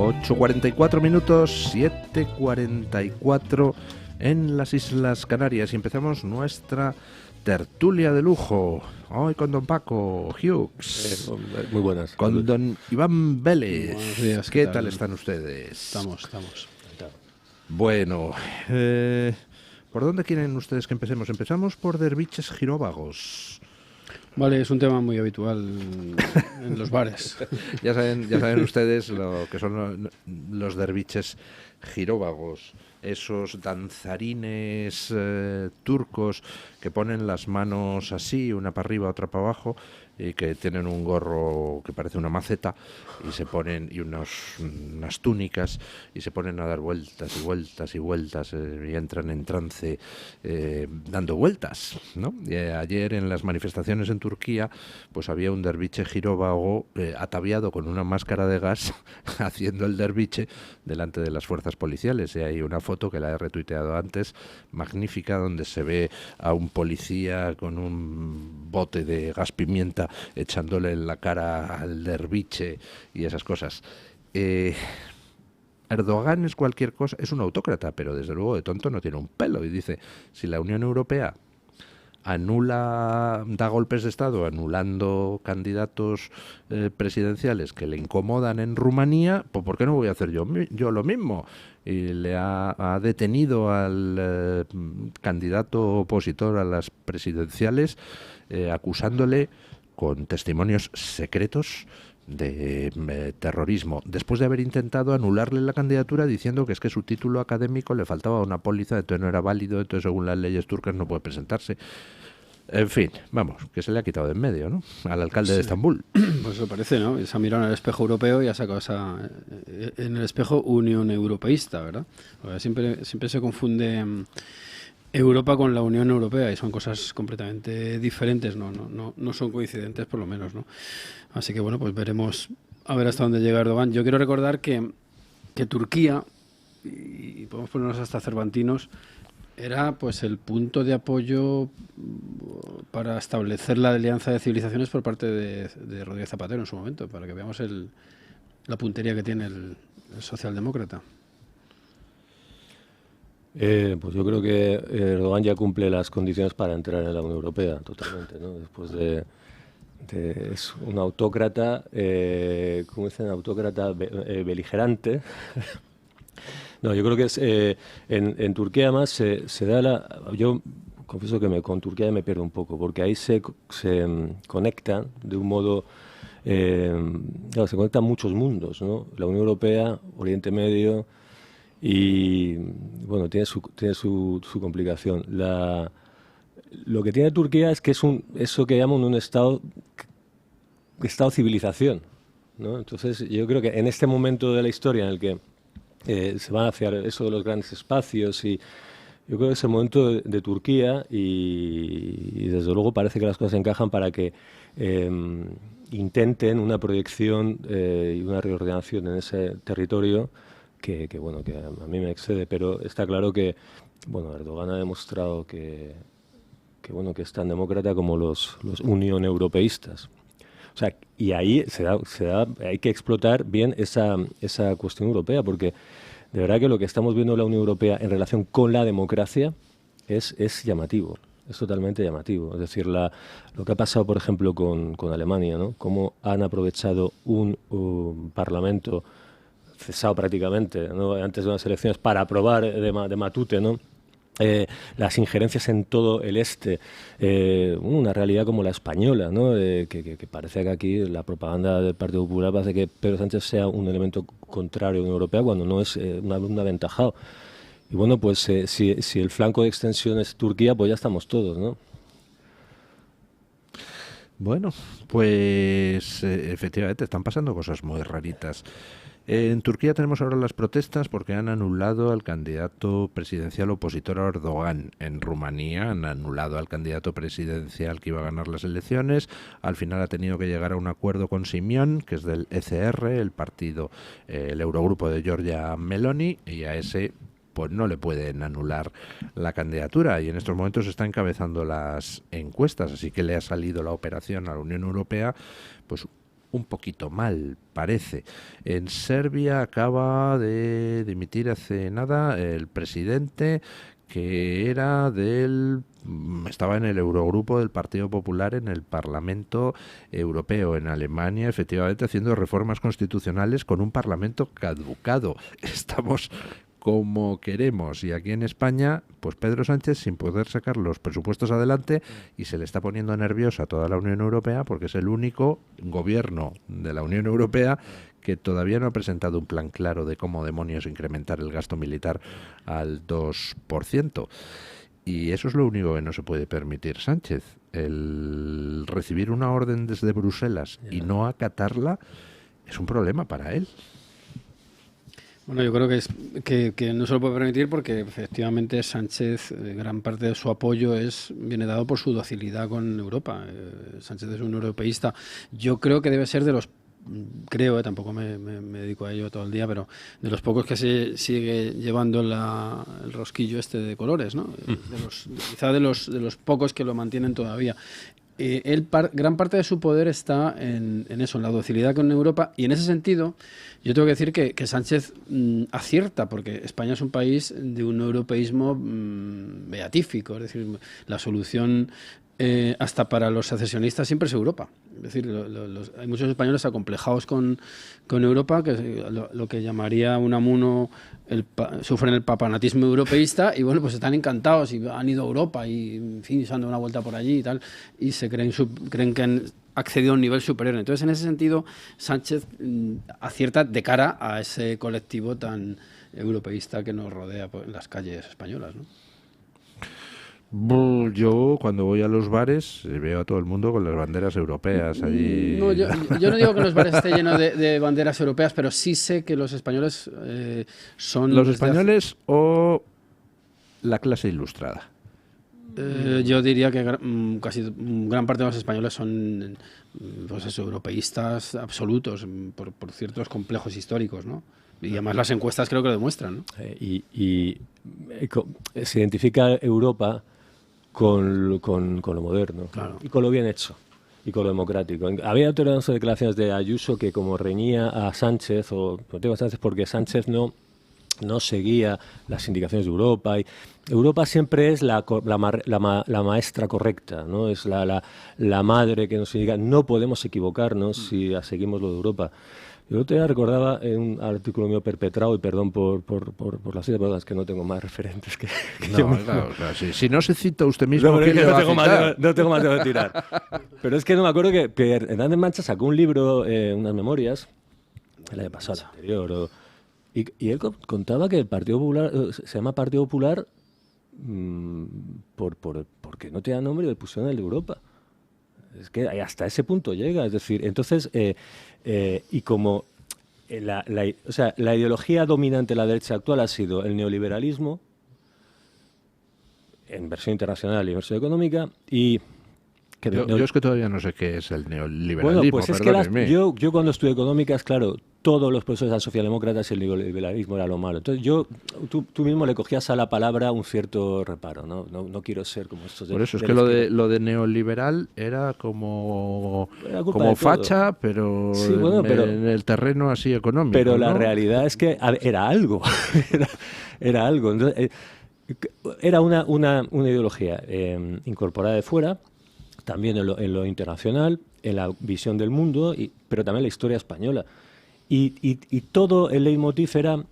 8:44 minutos, 7:44 en las Islas Canarias, y empezamos nuestra tertulia de lujo. Hoy con don Paco Hughes. Muy buenas. Con don Iván Vélez. Buenos días, ¿Qué tal están ustedes? Estamos. Bueno, ¿por dónde quieren ustedes que empecemos? Empezamos por derviches giróvagos. Vale, es un tema muy habitual en los bares. Ya saben ustedes lo que son los derviches giróvagos, esos danzarines turcos que ponen las manos así, una para arriba, otra para abajo, y que tienen un gorro que parece una maceta y se ponen y unas túnicas y se ponen a dar vueltas y vueltas y vueltas y entran en trance dando vueltas, ¿no? Ayer en las manifestaciones en Turquía pues había un derviche giróvago ataviado con una máscara de gas haciendo el derviche delante de las fuerzas policiales, y hay una foto que la he retuiteado antes, magnífica, donde se ve a un policía con un bote de gas pimienta echándole en la cara al derviche y esas cosas. Erdogan es cualquier cosa, es un autócrata, pero desde luego de tonto no tiene un pelo, y dice, si la Unión Europea da golpes de Estado anulando candidatos presidenciales que le incomodan en Rumanía, pues ¿por qué no voy a hacer yo lo mismo? Y le ha detenido al candidato opositor a las presidenciales, acusándole con testimonios secretos de terrorismo, después de haber intentado anularle la candidatura diciendo que es que su título académico le faltaba una póliza, entonces no era válido, entonces según las leyes turcas no puede presentarse. En fin, vamos, que se le ha quitado de en medio, ¿no? Al alcalde de Estambul. Pues eso parece, ¿no? Se ha mirado en el espejo europeo y ha sacado en el espejo Unión Europeísta, ¿verdad? Siempre se confunde Europa con la Unión Europea y son cosas completamente diferentes, no son coincidentes por lo menos, ¿no? Así que bueno, pues veremos a ver hasta dónde llega Erdogan. Yo quiero recordar que Turquía, y podemos ponernos hasta cervantinos, era pues el punto de apoyo para establecer la alianza de civilizaciones por parte de Rodríguez Zapatero en su momento, para que veamos la puntería que tiene el socialdemócrata. Pues yo creo que Erdogan ya cumple las condiciones para entrar en la Unión Europea, totalmente, ¿no? Después es un autócrata, ¿cómo dicen? Autócrata beligerante. No, yo creo que es en Turquía además se da yo confieso que con Turquía me pierdo un poco, porque ahí se conectan de un modo, claro, se conectan muchos mundos, ¿no? La Unión Europea, Oriente Medio, y bueno, tiene su complicación. Lo que tiene Turquía es que es eso que llaman un estado civilización, ¿no? Entonces yo creo que en este momento de la historia en el que se va hacia eso de los grandes espacios, y yo creo que es el momento de Turquía, y desde luego parece que las cosas encajan para que intenten una proyección y una reordenación en ese territorio que a mí me excede, pero está claro que Erdogan ha demostrado que es tan demócrata como los unión europeístas. O sea, y ahí hay que explotar bien esa cuestión europea, porque de verdad que lo que estamos viendo en la Unión Europea en relación con la democracia es llamativo, es totalmente llamativo. Es decir, lo que ha pasado, por ejemplo, con Alemania, ¿no? Cómo han aprovechado un parlamento cesado prácticamente, ¿no? Antes de unas elecciones para aprobar de matute, ¿no? Las injerencias en todo el este, una realidad como la española, ¿no? Que parece que aquí la propaganda del Partido Popular hace que Pedro Sánchez sea un elemento contrario a la Unión Europea cuando no es un aventajado. Y bueno, pues si el flanco de extensión es Turquía, pues ya estamos todos, ¿no? Bueno, pues efectivamente están pasando cosas muy raritas. En Turquía tenemos ahora las protestas porque han anulado al candidato presidencial opositor a Erdogan. En Rumanía han anulado al candidato presidencial que iba a ganar las elecciones. Al final ha tenido que llegar a un acuerdo con Simion, que es del ECR, el partido, el Eurogrupo de Giorgia Meloni, y a ese pues no le pueden anular la candidatura, y en estos momentos está encabezando las encuestas, así que le ha salido la operación a la Unión Europea pues un poquito mal, parece. En Serbia acaba de dimitir hace nada el presidente que estaba en el Eurogrupo del Partido Popular en el Parlamento Europeo, en Alemania, efectivamente haciendo reformas constitucionales con un Parlamento caducado. Estamos como queremos, y aquí en España, pues Pedro Sánchez sin poder sacar los presupuestos adelante, y se le está poniendo nerviosa a toda la Unión Europea porque es el único gobierno de la Unión Europea que todavía no ha presentado un plan claro de cómo demonios incrementar el gasto militar al 2%. Y eso es lo único que no se puede permitir Sánchez, el recibir una orden desde Bruselas y no acatarla es un problema para él. Bueno, yo creo que no se lo puede permitir porque efectivamente Sánchez, gran parte de su apoyo viene dado por su docilidad con Europa. Sánchez es un europeísta. Yo creo que debe ser de los, tampoco me dedico a ello todo el día, pero de los pocos que se sigue llevando el rosquillo este de colores, ¿no? Quizá de los pocos que lo mantienen todavía. Gran parte de su poder está en eso, en la docilidad con Europa, y en ese sentido yo tengo que decir que Sánchez acierta, porque España es un país de un europeísmo beatífico, es decir, la solución hasta para los secesionistas siempre es Europa. Es decir, hay muchos españoles acomplejados con Europa, que lo que llamaría Unamuno sufren el papanatismo europeísta, y bueno, pues están encantados y han ido a Europa y en fin, se han dado una vuelta por allí y tal, y se creen que han accedido a un nivel superior. Entonces, en ese sentido, Sánchez acierta de cara a ese colectivo tan europeísta que nos rodea en las calles españolas, ¿no? Yo cuando voy a los bares veo a todo el mundo con las banderas europeas allí. No, yo no digo que los bares estén llenos de banderas europeas, pero sí sé que los españoles son... ¿Los españoles o la clase ilustrada? Yo diría que casi gran parte de los españoles son pues europeístas absolutos por ciertos complejos históricos, ¿no? Y además las encuestas creo que lo demuestran, ¿no? Se identifica Europa con lo moderno, claro, y con lo bien hecho y con lo democrático. Había otras declaraciones de Ayuso que como reñía a Sánchez, porque Sánchez no seguía las indicaciones de Europa. Y Europa siempre es la maestra correcta, ¿no? Es la madre que nos indica. No podemos equivocarnos si seguimos lo de Europa. Yo te recordaba en un artículo mío perpetrado, y perdón por las ideas, que no tengo más referentes que yo mismo. Claro, si no se cita usted mismo, no, ¿quién le va a citar? No tengo más de tirar. Pero es que no me acuerdo que Hernández Mancha sacó un libro, unas memorias, el año pasado, anterior, y él contaba que el Partido Popular se llama Partido Popular porque no tenía nombre y le pusieron el de Europa. Es que hasta ese punto llega, es decir, entonces, y como la ideología dominante de la derecha actual ha sido el neoliberalismo, en versión internacional y en versión económica, y... Yo es que todavía no sé qué es el neoliberalismo. Bueno, pues es que yo cuando estudié económicas, claro, todos los profesores eran socialdemócratas y el neoliberalismo era lo malo. Entonces tú mismo le cogías a la palabra un cierto reparo, ¿no? Quiero ser como estos... Por eso es que lo de neoliberal era como facha, pero, sí, bueno, en el terreno así económico. Pero ¿no? la realidad es que era algo. era algo. Entonces, era una ideología incorporada de fuera, también en lo internacional, en la visión del mundo, pero también la historia española. Y todo el leitmotiv era,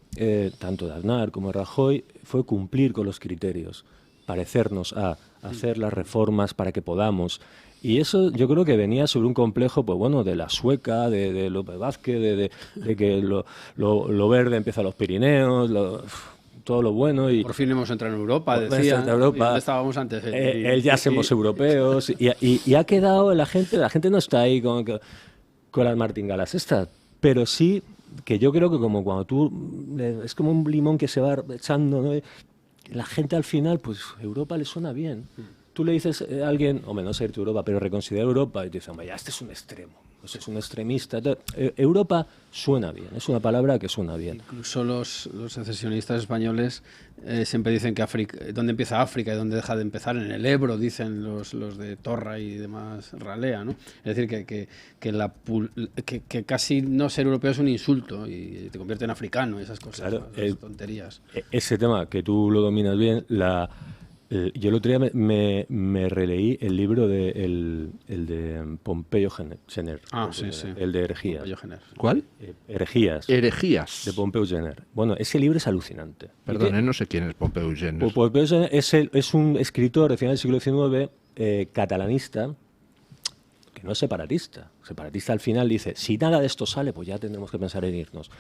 tanto de Aznar como de Rajoy, fue cumplir con los criterios, parecernos a hacer las reformas para que podamos. Y eso yo creo que venía sobre un complejo, pues bueno, de la sueca, de López Vázquez, de que lo verde empieza a los Pirineos, todo lo bueno. Y por fin hemos entrado en Europa, decía. ¿Dónde estábamos antes? Ya somos europeos. Y ha quedado la gente no está ahí con las martingalas estas, pero sí que yo creo que como cuando es como un limón que se va echando, ¿no? La gente al final, pues Europa le suena bien. Tú le dices a alguien, hombre, no sé irte a Europa, pero reconsidera Europa, y te dicen, hombre, ya este es un extremo. pues es un extremista. Europa suena bien, es una palabra que suena bien. Incluso los secesionistas españoles siempre dicen que dónde empieza África y dónde deja de empezar, en el Ebro, dicen los de Torra y demás ralea, ¿no? Es decir, que casi no ser europeo es un insulto y te convierte en africano, esas cosas, claro, esas tonterías. Ese tema que tú lo dominas bien, yo el otro día me releí el libro el de Pompeyo Gener. Sí. El de Herejías. ¿Cuál? Herejías. Herejías. De Pompeu Gener. Bueno, ese libro es alucinante. Perdón, no sé quién es Pompeu Gener. Pompeu Gener es un escritor de final del siglo XIX catalanista, que no es separatista. Separatista al final dice, si nada de esto sale, pues ya tendremos que pensar en irnos.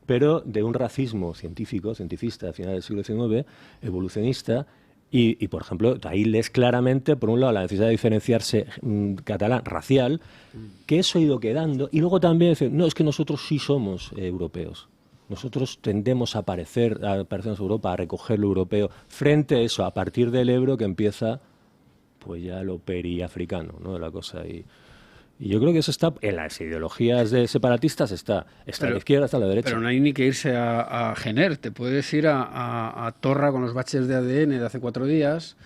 Pero de un racismo cientifista de final del siglo XIX, evolucionista. Y, por ejemplo, ahí lees claramente, por un lado, la necesidad de diferenciarse catalán racial, que eso ha ido quedando, y luego también decir, no, es que nosotros sí somos europeos. Nosotros tendemos a parecernos a Europa, a recoger lo europeo, frente a eso, a partir del Ebro, que empieza pues ya lo periafricano, ¿no? La cosa ahí. Y yo creo que eso está en las ideologías de separatistas, está a la izquierda, está a la derecha. Pero no hay ni que irse a Gener, te puedes ir a Torra con los baches de ADN de hace 4 días,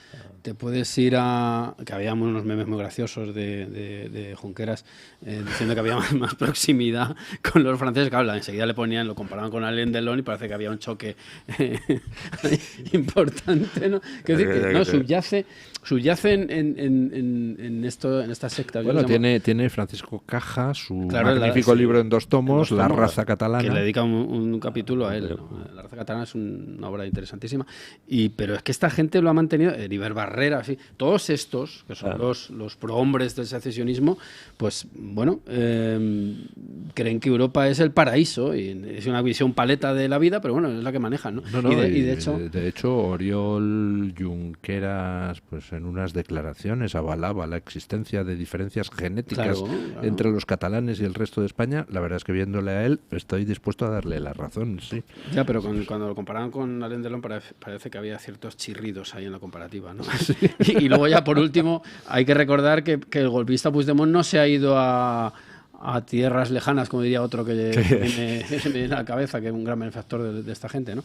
te puedes ir que había unos memes muy graciosos de Junqueras diciendo que había más proximidad con los franceses, claro, enseguida lo comparaban con Alain Delon y parece que había un choque importante, ¿no? Quiero decir que no, subyace en esta secta. Bueno, tiene Francisco Caja su magnífico libro en 2 tomos, La raza catalana. Que le dedica un capítulo a él, ¿no? La raza catalana es una obra interesantísima. Pero es que esta gente lo ha mantenido, Heribert Barrera, así, todos estos, que son los prohombres del secesionismo, pues bueno, creen que Europa es el paraíso y es una visión paleta de la vida, pero bueno, es la que manejan, ¿no? Y de hecho, Oriol Junqueras, pues en unas declaraciones avalaba la existencia de diferencias genéticas entre los catalanes y el resto de España. La verdad es que viéndole a él estoy dispuesto a darle la razón, sí. Ya, pero cuando lo comparaban con Alain Delon parece que había ciertos chirridos ahí en la comparativa, ¿no? Sí. Y luego ya por último hay que recordar que el golpista Puigdemont no se ha ido a tierras lejanas, como diría otro que viene a la cabeza, que es un gran benefactor de esta gente, ¿no?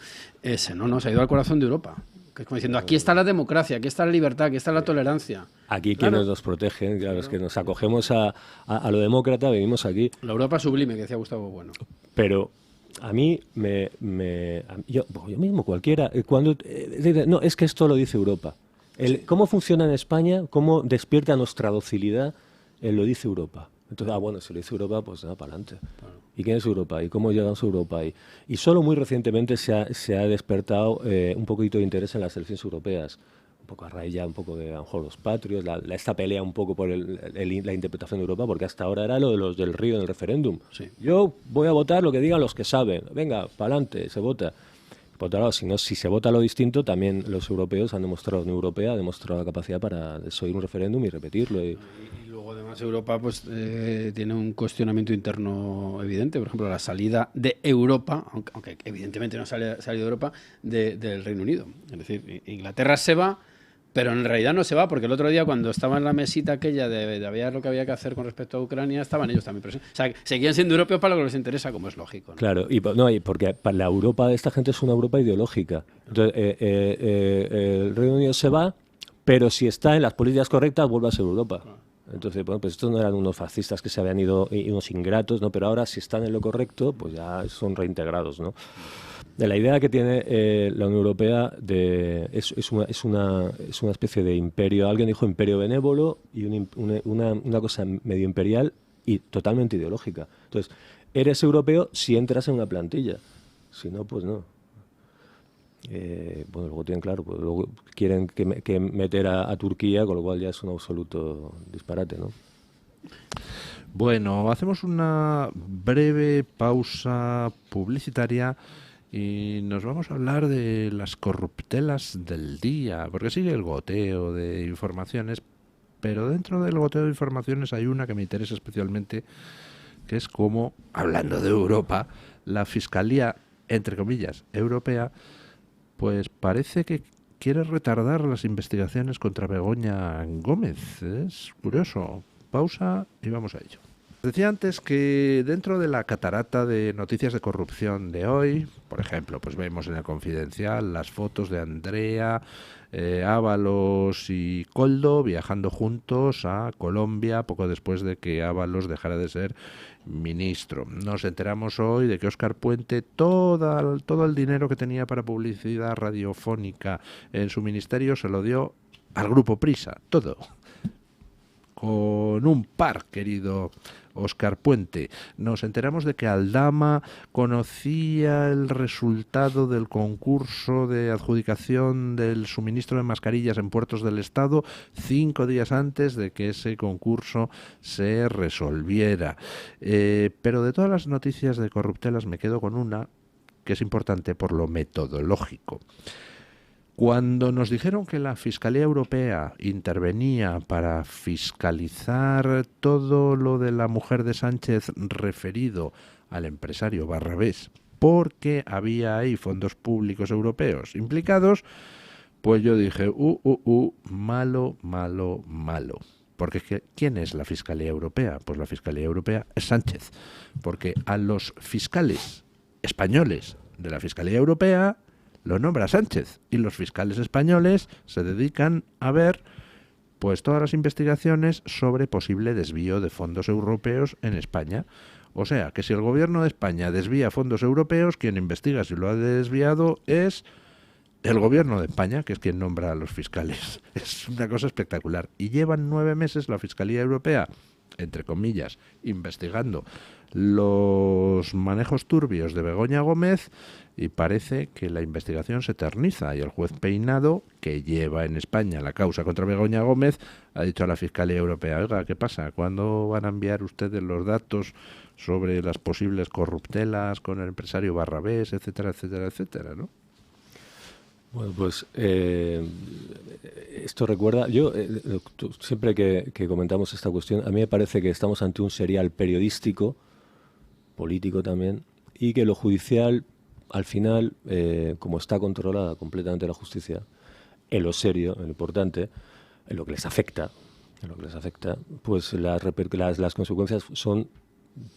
Se ha ido al corazón de Europa. Que es como diciendo, aquí está la democracia, aquí está la libertad, aquí está la tolerancia. Aquí quienes nos protegen, claro, los que nos acogemos a lo demócrata, venimos aquí. La Europa sublime, que decía Gustavo Bueno. Pero a mí yo mismo, cualquiera, no, es que esto lo dice Europa. ¿Cómo funciona en España? ¿Cómo despierta nuestra docilidad? Lo dice Europa. Entonces, bueno, si lo dice Europa, pues nada, para adelante. Claro. ¿Y quién es Europa? ¿Y cómo llegamos a Europa? Y solo muy recientemente se ha despertado un poquito de interés en las elecciones europeas. Un poco a raíz ya un poco de, a lo mejor, los patrios, esta pelea un poco por la interpretación de Europa, porque hasta ahora era lo de los del Río en el referéndum. Sí. Yo voy a votar lo que digan los que saben. Venga, para adelante, se vota. Por otro lado, si se vota lo distinto, también los europeos han demostrado, la Unión Europea ha demostrado la capacidad para desoír un referéndum y repetirlo. Y luego, además, Europa pues tiene un cuestionamiento interno evidente. Por ejemplo, la salida de Europa, aunque evidentemente no ha salido de Europa, del Reino Unido. Es decir, Inglaterra se va, pero en realidad no se va, porque el otro día cuando estaba en la mesita aquella de ver lo que había que hacer con respecto a Ucrania, estaban ellos también presentes. O sea, seguían siendo europeos para lo que les interesa, como es lógico, ¿no? Claro, y porque para la Europa de esta gente es una Europa ideológica. Entonces, el Reino Unido se va, pero si está en las políticas correctas, vuelve a ser Europa. Entonces, bueno, pues estos no eran unos fascistas que se habían ido, y unos ingratos, ¿no? Pero ahora, si están en lo correcto, pues ya son reintegrados, ¿no? De la idea que tiene la Unión Europea es una especie de imperio. Alguien dijo imperio benévolo y una cosa medio imperial y totalmente ideológica. Entonces, eres europeo si entras en una plantilla. Si no, pues no. Bueno, luego tienen claro, pues luego quieren que meter a Turquía, con lo cual ya es un absoluto disparate, ¿no? Bueno, hacemos una breve pausa publicitaria y nos vamos a hablar de las corruptelas del día, porque sigue el goteo de informaciones, pero dentro del goteo de informaciones hay una que me interesa especialmente, que es cómo, hablando de Europa, la Fiscalía, entre comillas, europea, pues parece que quiere retardar las investigaciones contra Begoña Gómez. Es curioso. Pausa y vamos a ello. Decía antes que dentro de la catarata de noticias de corrupción de hoy, por ejemplo, pues vemos en el Confidencial las fotos de Andrea, Ábalos y Koldo viajando juntos a Colombia poco después de que Ábalos dejara de ser ministro. Nos enteramos hoy de que Óscar Puente todo el dinero que tenía para publicidad radiofónica en su ministerio se lo dio al Grupo Prisa, todo. Con un par, querido Óscar Puente. Nos enteramos de que Aldama conocía el resultado del concurso de adjudicación del suministro de mascarillas en puertos del Estado 5 días antes de que ese concurso se resolviera. Pero de todas las noticias de corruptelas me quedo con una que es importante por lo metodológico. Cuando nos dijeron que la Fiscalía Europea intervenía para fiscalizar todo lo de la mujer de Sánchez referido al empresario Barrabés, porque había ahí fondos públicos europeos implicados, pues yo dije, malo, malo, malo. Porque ¿quién es la Fiscalía Europea? Pues la Fiscalía Europea es Sánchez, porque a los fiscales españoles de la Fiscalía Europea lo nombra Sánchez y los fiscales españoles se dedican a ver pues todas las investigaciones sobre posible desvío de fondos europeos en España. O sea, que si el gobierno de España desvía fondos europeos, quien investiga si lo ha desviado es el gobierno de España, que es quien nombra a los fiscales. Es una cosa espectacular. Y llevan 9 meses la Fiscalía Europea, entre comillas, investigando los manejos turbios de Begoña Gómez, y parece que la investigación se eterniza y el juez Peinado, que lleva en España la causa contra Begoña Gómez, ha dicho a la Fiscalía Europea, oiga, ¿qué pasa? ¿Cuándo van a enviar ustedes los datos sobre las posibles corruptelas con el empresario Barrabés, etcétera, etcétera, etcétera, ¿no? Bueno, pues esto recuerda, siempre que comentamos esta cuestión, a mí me parece que estamos ante un serial periodístico, político también, y que lo judicial, al final, como está controlada completamente la justicia, en lo serio, en lo importante, en lo que les afecta, pues las consecuencias son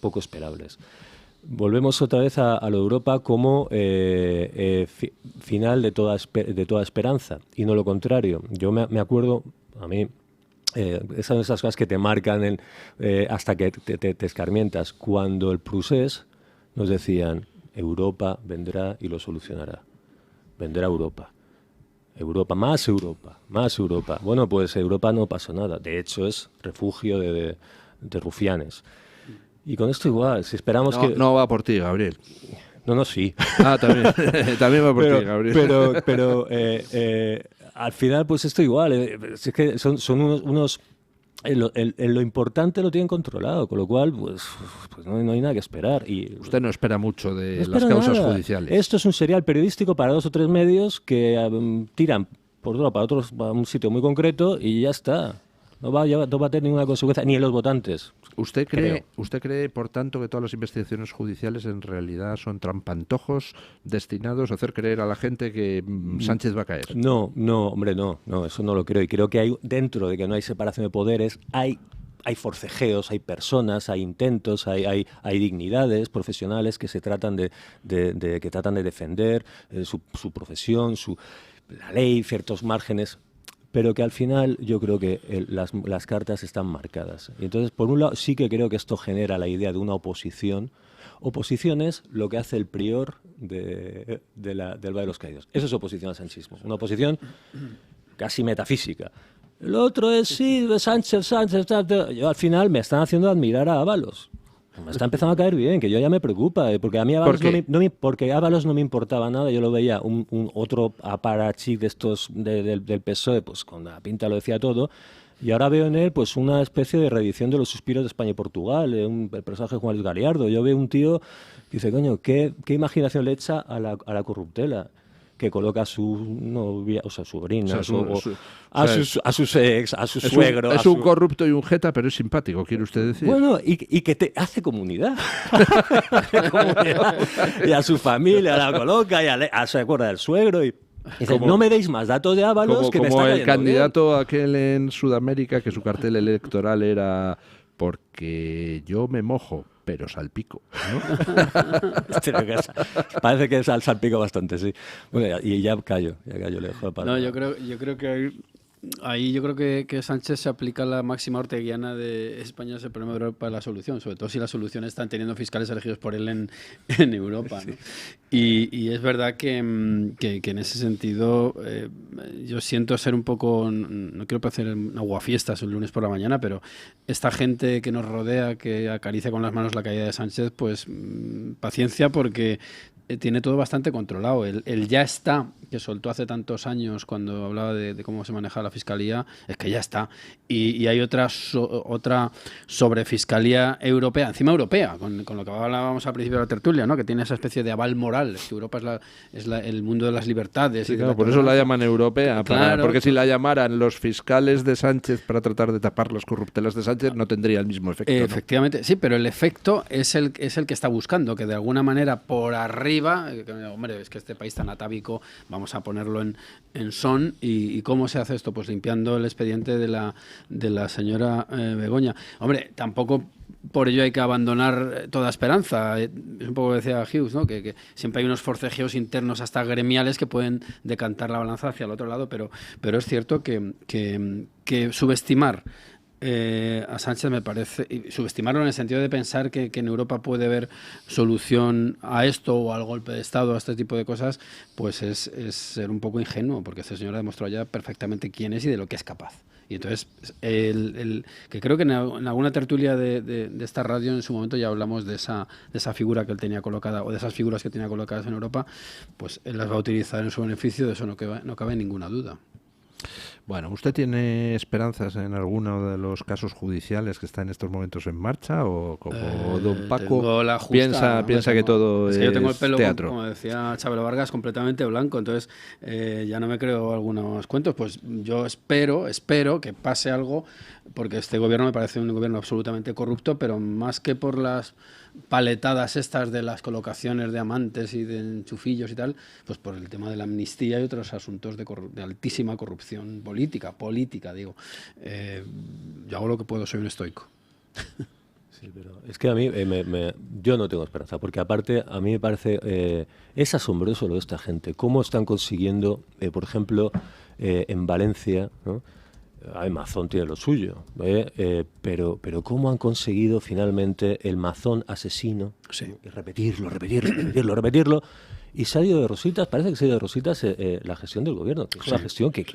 poco esperables. Volvemos otra vez a lo de Europa como final de toda esperanza, y no lo contrario. Yo me acuerdo, a mí, esas son esas cosas que te marcan hasta que te escarmientas. Cuando el Prusés nos decían, Europa vendrá y lo solucionará. Vendrá Europa. Europa, más Europa, más Europa. Bueno, pues Europa no pasó nada. De hecho, es refugio de rufianes. Y con esto igual, si esperamos que... No va por ti, Gabriel. No, sí. Ah, también. También va por ti, Gabriel. Pero al final, pues esto igual. Es que son unos lo importante lo tienen controlado, con lo cual pues no hay nada que esperar. Y usted no espera mucho de no las causas nada. judiciales. Esto es un serial periodístico para 2 o 3 medios que tiran para un sitio muy concreto y ya está. No va a tener ninguna consecuencia, ni en los votantes. ¿Usted cree, por tanto, que todas las investigaciones judiciales en realidad son trampantojos destinados a hacer creer a la gente que Sánchez va a caer? No, hombre, no, eso no lo creo. Y creo que hay, dentro de que no hay separación de poderes, hay forcejeos, hay personas, hay intentos, hay dignidades profesionales que se tratan de defender su profesión, la ley, ciertos márgenes. Pero que al final yo creo que las cartas están marcadas. Y entonces, por un lado, sí que creo que esto genera la idea de una oposición. Oposición es lo que hace el prior del Valle de los Caídos. Eso es oposición al sanchismo. Una oposición casi metafísica. El otro es, sí, Sánchez. Yo al final me están haciendo admirar a Ábalos. Me está empezando a caer bien, que yo ya me preocupa, porque a mí Ábalos porque Ábalos no me importaba nada. Yo lo veía un otro aparachic de estos del PSOE, pues con la pinta lo decía todo, y ahora veo en él pues una especie de reedición de los suspiros de España y Portugal, el personaje de Juan Luis Galiardo. Yo veo un tío que dice, coño, ¿qué imaginación le echa a la corruptela? Que coloca a su novia, o sea, sobrina, a sus ex, a su suegro. Es un corrupto y un jeta, pero es simpático, ¿quiere usted decir? Bueno, y que te hace comunidad. Y a su familia la coloca, y se acuerda del suegro. Y dice, no me deis más datos de Ábalos, que me está cayendo el candidato bien. aquel en Sudamérica, que su cartel electoral era porque yo me mojo, pero salpico, ¿no? Parece que es al salpico bastante, sí. Bueno, y ya callo, le dejo para... No, yo creo que ahí yo creo que Sánchez se aplica la máxima orteguiana de España es el problema de Europa la solución, sobre todo si la solución están teniendo fiscales elegidos por él en Europa, ¿no? Y es verdad que en ese sentido yo siento ser un poco, no quiero parecer un aguafiestas el lunes por la mañana, pero esta gente que nos rodea, que acaricia con las manos la caída de Sánchez, pues paciencia, porque tiene todo bastante controlado. El ya está, que soltó hace tantos años cuando hablaba de cómo se manejaba la fiscalía, es que ya está. Y hay otra sobre fiscalía europea, encima europea, con lo que hablábamos al principio de la tertulia, ¿no? Que tiene esa especie de aval moral, que Europa es el mundo de las libertades. Sí, claro, por eso la llaman europea, claro, porque si la llamaran los fiscales de Sánchez para tratar de tapar las corruptelas de Sánchez, no tendría el mismo efecto, ¿no? Efectivamente, sí, pero el efecto es el que está buscando, que de alguna manera por arriba, hombre, es que este país tan atávico, vamos a ponerlo en son. ¿Y cómo se hace esto? Pues limpiando el expediente de la señora Begoña. Hombre, tampoco por ello hay que abandonar toda esperanza. Es un poco lo que decía Hughes, ¿no? Que siempre hay unos forcejeos internos hasta gremiales que pueden decantar la balanza hacia el otro lado, pero es cierto que subestimar a Sánchez me parece, y subestimarlo en el sentido de pensar que en Europa puede haber solución a esto o al golpe de Estado, a este tipo de cosas, pues es ser un poco ingenuo, porque este señor ha demostrado ya perfectamente quién es y de lo que es capaz. Y entonces, que creo que en alguna tertulia de esta radio en su momento ya hablamos de esa figura que él tenía colocada, o de esas figuras que tenía colocadas en Europa, pues él las va a utilizar en su beneficio, de eso no cabe ninguna duda. Bueno, ¿usted tiene esperanzas en alguno de los casos judiciales que están en estos momentos en marcha? ¿O como don Paco piensa que todo es yo tengo el pelo, teatro? Como decía Chabelo Vargas, completamente blanco, entonces ya no me creo algunos cuentos. Pues yo espero que pase algo, porque este gobierno me parece un gobierno absolutamente corrupto, pero más que por las paletadas estas de las colocaciones de amantes y de enchufillos y tal, pues por el tema de la amnistía y otros asuntos de altísima corrupción política, digo. Yo hago lo que puedo, soy un estoico. Sí, pero es que a mí yo no tengo esperanza, porque aparte a mí me parece es asombroso lo de esta gente, cómo están consiguiendo, por ejemplo, en Valencia, ¿no? Mazón tiene lo suyo, pero cómo han conseguido finalmente el Mazón asesino, sí, y repetirlo, y se ha ido de rositas, parece que se ha ido de rositas la gestión del gobierno, que es una gestión que...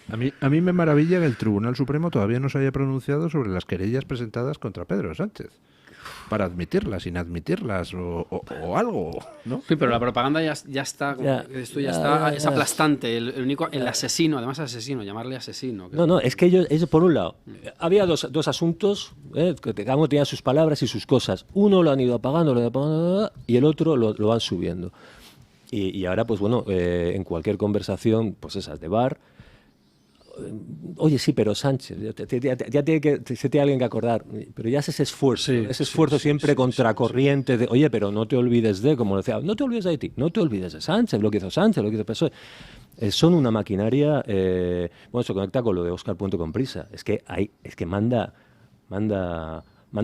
A mí me maravilla que el Tribunal Supremo todavía no se haya pronunciado sobre las querellas presentadas contra Pedro Sánchez, para admitirlas, inadmitirlas o algo, ¿no? Sí, pero la propaganda ya está, esto ya está, es aplastante. El único, el asesino, además asesino, llamarle asesino. No, es que ellos por un lado, había dos asuntos, que cada uno tenía sus palabras y sus cosas. Uno lo han ido apagando, y el otro lo van subiendo. Y ahora, pues bueno, en cualquier conversación, pues esas de bar, oye, sí, pero Sánchez, ya tiene que se tiene alguien que acordar, pero ya es ese esfuerzo, siempre contracorriente de, oye, pero no te olvides de, como decía, no te olvides de Haití, no te olvides de Sánchez, lo que hizo Sánchez, lo que hizo PSOE. Son una maquinaria, bueno, se conecta con lo de Óscar Puente con Prisa, es que manda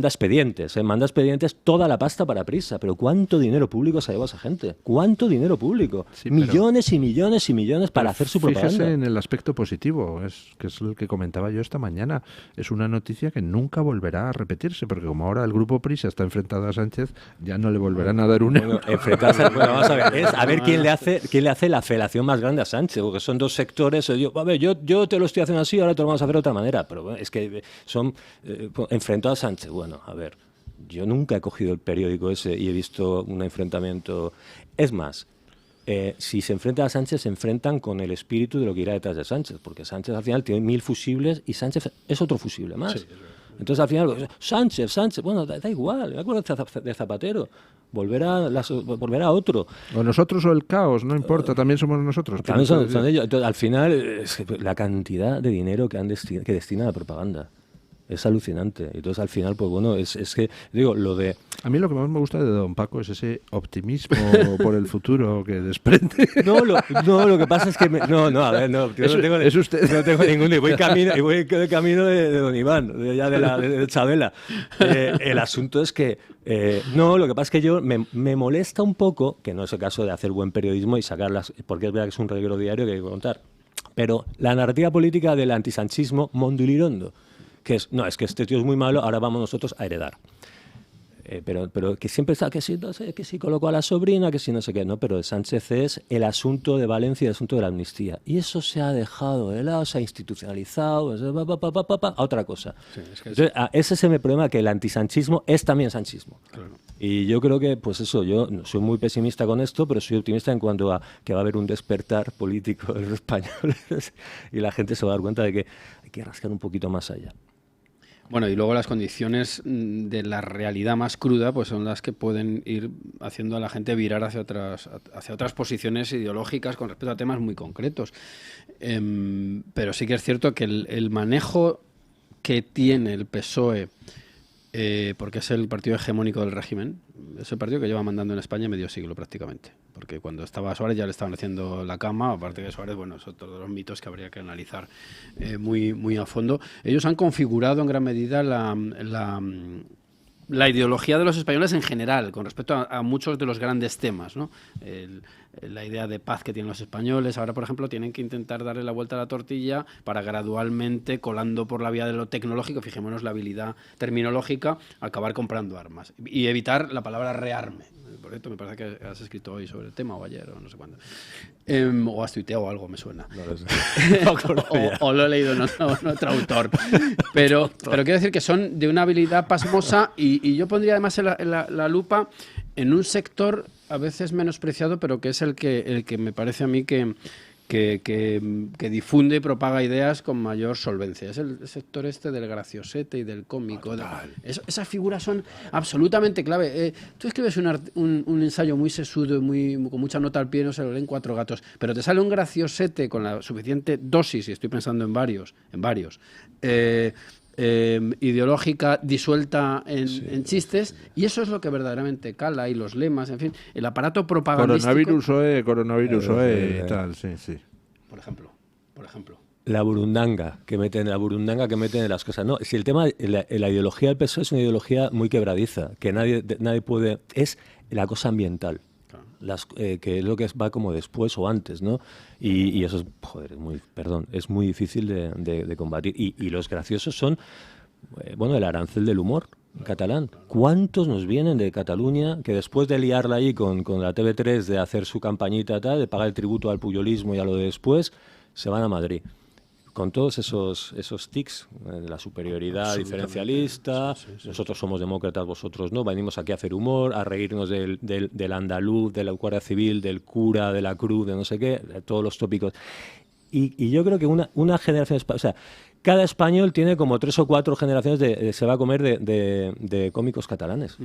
expedientes, toda la pasta para Prisa, pero ¿cuánto dinero público se ha llevado esa gente? ¿Cuánto dinero público? Sí, millones y millones y millones para hacer su propaganda. Fíjese en el aspecto positivo, que es el que comentaba yo esta mañana. Es una noticia que nunca volverá a repetirse, porque como ahora el grupo Prisa está enfrentado a Sánchez, ya no le volverán a dar un euro. Vamos a ver quién le hace la felación más grande a Sánchez, porque son dos sectores. Yo te lo estoy haciendo así, ahora te lo vamos a hacer de otra manera, pero bueno, es que son enfrentados a Sánchez. Bueno, a ver, yo nunca he cogido el periódico ese y he visto un enfrentamiento. Es más, si se enfrentan a Sánchez, se enfrentan con el espíritu de lo que irá detrás de Sánchez, porque Sánchez al final tiene 1000 fusibles y Sánchez es otro fusible más. Sí, entonces al final, Sánchez, bueno, da igual, me acuerdo de Zapatero, volverá a otro. O nosotros o el caos, no importa, también somos nosotros. También son ellos. Entonces, al final, la cantidad de dinero que destina a la propaganda. Es alucinante. Entonces, al final, pues bueno, es que, digo, lo de... A mí lo que más me gusta de don Paco es ese optimismo por el futuro que desprende. No, lo que pasa es que... No, a ver, no. Es usted. No tengo ningún... Y voy camino de don Iván, de Chabela. El asunto es que... no, lo que pasa es que yo me molesta un poco, que no es el caso de hacer buen periodismo y sacarlas, porque es verdad que es un reguero diario que hay que contar, pero la narrativa política del antisanchismo mondilirondo, que es, no, es que este tío es muy malo, ahora vamos nosotros a heredar. Pero que siempre está que si, no sé, que si colocó a la sobrina, que si no sé qué, no, pero de Sánchez es el asunto de Valencia, el asunto de la amnistía. Y eso se ha dejado de lado, se ha institucionalizado, a otra cosa. Sí, es que entonces, ese es mi problema, que el antisanchismo es también sanchismo. Claro. Y yo creo que, pues eso, yo no soy muy pesimista con esto, pero soy optimista en cuanto a que va a haber un despertar político de los españoles y la gente se va a dar cuenta de que hay que rascar un poquito más allá. Bueno, y luego las condiciones de la realidad más cruda pues son las que pueden ir haciendo a la gente virar hacia otras posiciones ideológicas con respecto a temas muy concretos. Pero sí que es cierto que el manejo que tiene el PSOE, porque es el partido hegemónico del régimen, es el partido que lleva mandando en España medio siglo prácticamente. Porque cuando estaba Suárez ya le estaban haciendo la cama, aparte de Suárez, bueno, son todos los mitos que habría que analizar muy a fondo. Ellos han configurado en gran medida la ideología de los españoles en general, con respecto a muchos de los grandes temas, ¿no? La idea de paz que tienen los españoles. Ahora, por ejemplo, tienen que intentar darle la vuelta a la tortilla para gradualmente, colando por la vía de lo tecnológico, fijémonos la habilidad terminológica, acabar comprando armas y evitar la palabra rearme. Por cierto, me parece que has escrito hoy sobre el tema, o ayer, o no sé cuándo. O has tuiteado algo, me suena. No lo sé. o lo he leído en otro autor. Pero quiero decir que son de una habilidad pasmosa y yo pondría además la lupa en un sector a veces menospreciado, pero que es el que me parece a mí que difunde y propaga ideas con mayor solvencia. Es el sector este del graciosete y del cómico. Esas figuras son absolutamente clave. Tú escribes un ensayo muy sesudo y con mucha nota al pie, no se lo leen 4 gatos, pero te sale un graciosete con la suficiente dosis, y estoy pensando en varios, ideológica disuelta en chistes, y eso es lo que verdaderamente cala, y los lemas, en fin, el aparato propagandístico. Coronavirus y tal, sí. Por ejemplo. La burundanga que meten en las cosas. No, si el tema, la ideología del PSOE es una ideología muy quebradiza, que nadie puede, es la cosa ambiental. Que es lo que va como después o antes, ¿no? Y eso es, joder, es muy difícil de combatir. Y los graciosos son, el arancel del humor catalán. ¿Cuántos nos vienen de Cataluña que después de liarla ahí con la TV3, de hacer su campañita tal, de pagar el tributo al puyolismo y a lo de después, se van a Madrid? Con todos esos tics, la superioridad diferencialista, nosotros somos demócratas, vosotros no, venimos aquí a hacer humor, a reírnos del andaluz, de la Guardia Civil, del cura, de la cruz, de no sé qué, de todos los tópicos. Y yo creo que una generación, o sea, cada español tiene como 3 o 4 generaciones se va a comer de cómicos catalanes.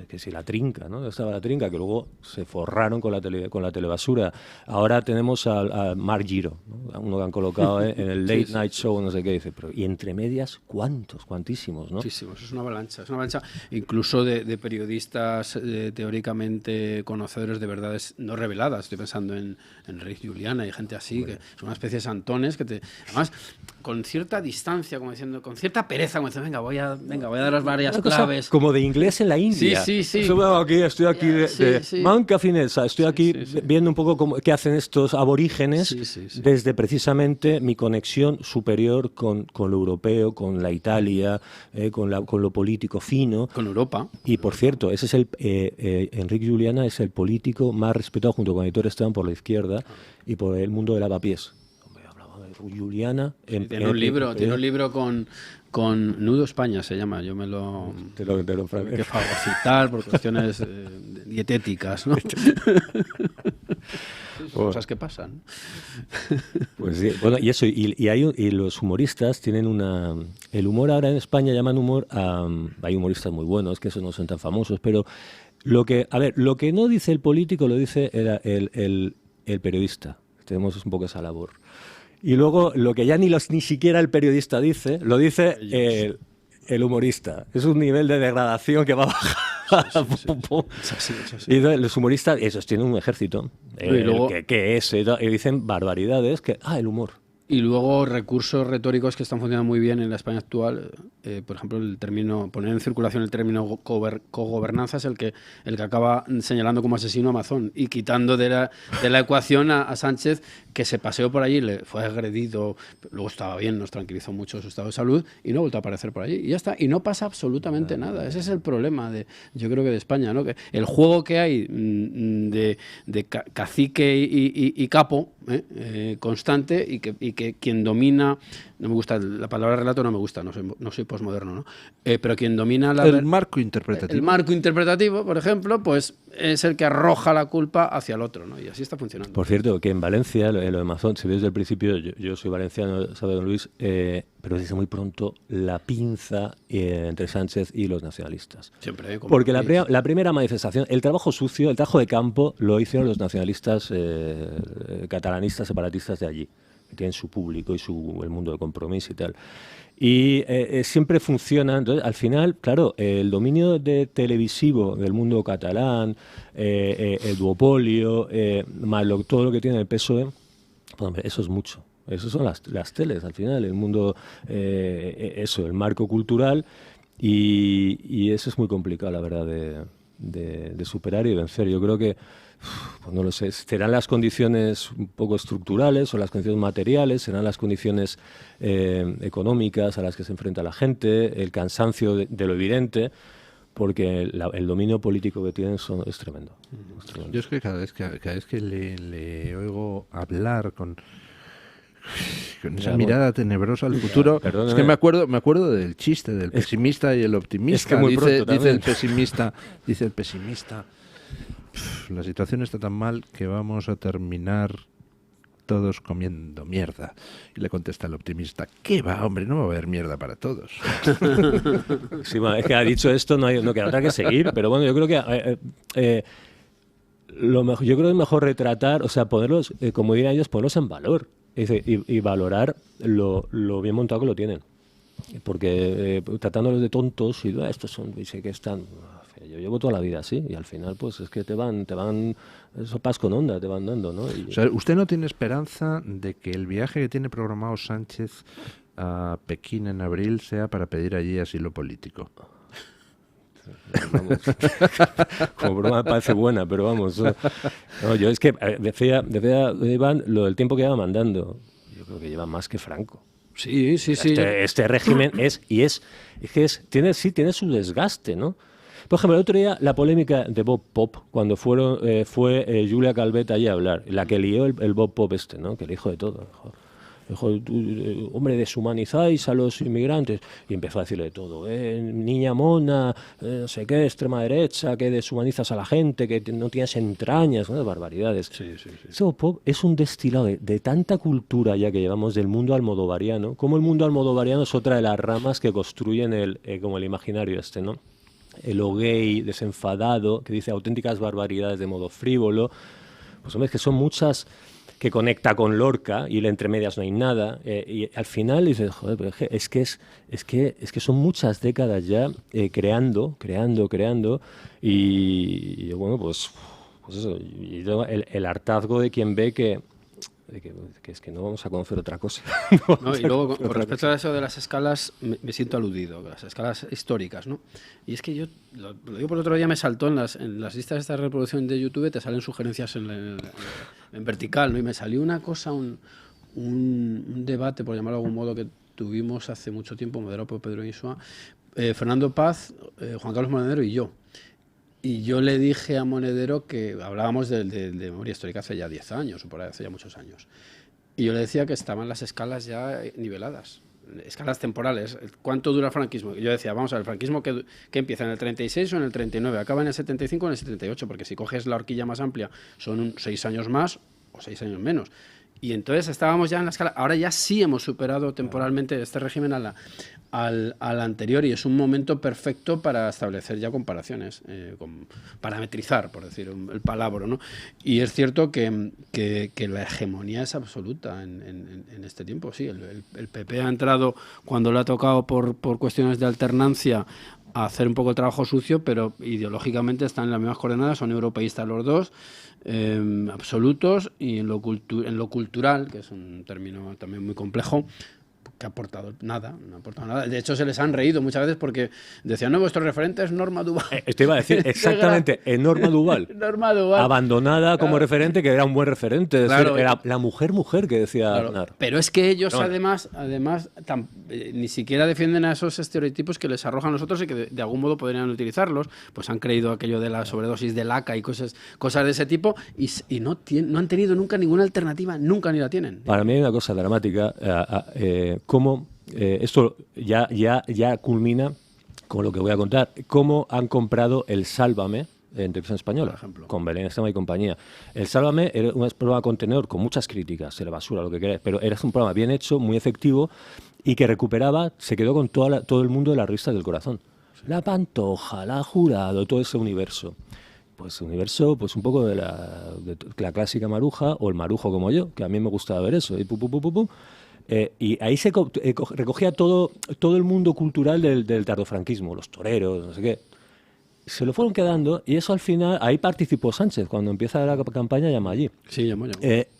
Que si la trinca, ¿no? Estaba la trinca, que luego se forraron con la telebasura. Ahora tenemos a Marc Giro, ¿no? Uno que han colocado en el Late Night Show, no sé qué, dice, pero y entre medias, cuantísimos, ¿no? Muchísimos, es una avalancha. Incluso de periodistas teóricamente conocedores de verdades no reveladas. Estoy pensando en Enric Juliana y gente así, que son una especie de santones que además, con cierta distancia, como diciendo, con cierta pereza, como diciendo, venga, voy a daros varias claves. Como de inglés en la India. Sí. Estoy aquí manca finesa, estoy aquí viendo un poco qué hacen estos aborígenes desde precisamente mi conexión superior con lo europeo, con la Italia, con lo político fino. Con Europa. Y por cierto, ese es Enric Juliana es el político más respetado junto con Aitor Esteban por la izquierda y por el mundo del lavapiés. Juliana tiene un libro con Nudo España, se llama. Yo me lo tengo que fagocitar por cuestiones dietéticas, ¿no? Cosas que pasan. Pues sí, bueno, y eso, y los humoristas tienen el humor ahora en España llaman humor hay humoristas muy buenos, que esos no son tan famosos, pero lo que no dice el político lo dice el periodista. Tenemos un poco esa labor. Y luego, lo que ya ni siquiera el periodista dice, lo dice el humorista. Es un nivel de degradación que va a bajar. Y los humoristas, esos tienen un ejército. Y luego, que es, y dicen barbaridades, el humor. Y luego recursos retóricos que están funcionando muy bien en la España actual, por ejemplo, poner en circulación el término cogobernanza es el que acaba señalando como asesino a Amazon y quitando de la ecuación a Sánchez, que se paseó por allí, le fue agredido, luego estaba bien, nos tranquilizó mucho su estado de salud y no ha vuelto a aparecer por allí. Y ya está, y no pasa absolutamente nada. Ese es el problema, yo creo que de España, ¿no? Que el juego que hay de cacique y capo constante y que quien domina, no me gusta la palabra relato, no me gusta, no soy posmoderno, ¿no? Pero quien domina el marco interpretativo. El marco interpretativo, por ejemplo, pues es el que arroja la culpa hacia el otro, ¿no? Y así está funcionando. Por cierto, que en Valencia, lo de Amazon, si ves desde el principio, yo soy valenciano, sabe don Luis, pero desde muy pronto la pinza entre Sánchez y los nacionalistas. Siempre, porque la primera manifestación, el trabajo sucio, el trabajo de campo, lo hicieron los nacionalistas catalanistas, separatistas de allí, que tienen su público y el mundo de compromiso y tal. Y siempre funciona. Entonces, al final, claro, el dominio televisivo del mundo catalán, el duopolio, más todo lo que tiene el PSOE, pues, hombre, eso es mucho. Eso son las teles, al final, el mundo, el marco cultural, y eso es muy complicado, la verdad, de superar y vencer. Yo creo que, pues no lo sé, serán las condiciones un poco estructurales o las condiciones materiales, serán las condiciones económicas a las que se enfrenta la gente, el cansancio de lo evidente, porque el dominio político que tienen es tremendo. Yo es que cada vez que le oigo hablar con esa mirada tenebrosa al futuro, es que me acuerdo del chiste del pesimista y el optimista. Es que dice el pesimista, la situación está tan mal que vamos a terminar todos comiendo mierda. Y le contesta el optimista, ¿qué va, hombre? No va a haber mierda para todos. Sí, bueno, es que ha dicho esto, no queda otra que seguir, pero bueno, yo creo que yo creo que es mejor retratar, o sea, ponerlos, como dirían ellos, ponerlos en valor y valorar lo bien montado que lo tienen. Porque tratándolos de tontos y estos son, y sé que están, yo llevo toda la vida así, y al final pues es que te van sopas con onda, te van dando, ¿no? O sea, ¿usted no tiene esperanza de que el viaje que tiene programado Sánchez a Pekín en abril sea para pedir allí asilo político? Vamos. Como broma me parece buena, pero vamos, no, yo es que decía Iván lo del tiempo que lleva mandando. Yo creo que lleva más que Franco. Sí. Este régimen tiene su desgaste, ¿no? Por ejemplo, el otro día la polémica de Bob Pop, cuando fue Julia Calvet allí a hablar, la que lió el Bob Pop ¿no? Que el hijo de todo. Dijo, hombre, deshumanizáis a los inmigrantes. Y empezó a decirle de todo. Niña mona, no sé qué, extrema derecha, que deshumanizas a la gente, que no tienes entrañas, ¿no? Barbaridades. Sí. Eso, Pop, es un destilado de tanta cultura ya que llevamos del mundo almodovariano. Como el mundo almodovariano es otra de las ramas que construyen como el imaginario ¿no? El gay desenfadado, que dice auténticas barbaridades de modo frívolo. Pues hombre, es que son muchas, que conecta con Lorca y entre medias no hay nada, y al final dices, joder, pero es que son muchas décadas ya creando, y bueno, pues eso, y el hartazgo de quien ve que es que no vamos a conocer otra cosa. No, y luego, con respecto a eso de las escalas, me siento aludido, las escalas históricas, ¿no? Y es que yo, lo digo por el otro día, me saltó en las listas de esta reproducción de YouTube, te salen sugerencias en vertical, ¿no? Y me salió una cosa, un debate, por llamarlo de algún modo, que tuvimos hace mucho tiempo, moderado por Pedro Insua, Fernando Paz, Juan Carlos Monedero y yo. Y yo le dije a Monedero que hablábamos de memoria histórica hace ya 10 años, o por ahí, hace ya muchos años. Y yo le decía que estaban las escalas ya niveladas, escalas temporales. ¿Cuánto dura el franquismo? Y yo decía, vamos a ver, el franquismo que empieza en el 36 o en el 39, acaba en el 75 o en el 78, porque si coges la horquilla más amplia son 6 años más o 6 años menos. Y entonces estábamos ya en la escala. Ahora ya sí hemos superado temporalmente este régimen al anterior, y es un momento perfecto para establecer ya comparaciones, parametrizar, por decir el palabra, ¿no? Y es cierto que la hegemonía es absoluta en este tiempo. Sí, el PP ha entrado cuando le ha tocado por cuestiones de alternancia a hacer un poco el trabajo sucio, pero ideológicamente están en las mismas coordenadas, son europeístas los dos, absolutos, y en lo cultural, que es un término también muy complejo, que ha aportado nada, no ha aportado nada. De hecho, se les han reído muchas veces porque decían, no, vuestro referente es Norma Duval. Te iba a decir exactamente, Norma Duval. Norma Duval. Abandonada como referente, que era un buen referente. Claro, era la mujer que decía Aznar. Pero es que ellos además ni siquiera defienden a esos estereotipos que les arrojan a nosotros y que de algún modo podrían utilizarlos. Pues han creído aquello de la sobredosis de laca y cosas de ese tipo, y no han tenido nunca ninguna alternativa, nunca ni la tienen. Para mí hay una cosa dramática, cómo esto ya culmina con lo que voy a contar, cómo han comprado el Sálvame en Televisión Española, por ejemplo, con Belén Esteban y compañía. El Sálvame era un programa contenedor con muchas críticas, era basura, lo que queráis, pero era un programa bien hecho, muy efectivo, y que recuperaba, se quedó con todo el mundo de la revista del corazón. Sí. La Pantoja, la Jurado, todo ese universo. Pues universo, pues un poco de la clásica Maruja, o el Marujo como yo, que a mí me gustaba ver eso, y ahí se recogía todo el mundo cultural del tardofranquismo, los toreros, no sé qué. Se lo fueron quedando, y eso al final, ahí participó Sánchez, cuando empieza la campaña llama allí. Sí, llamó.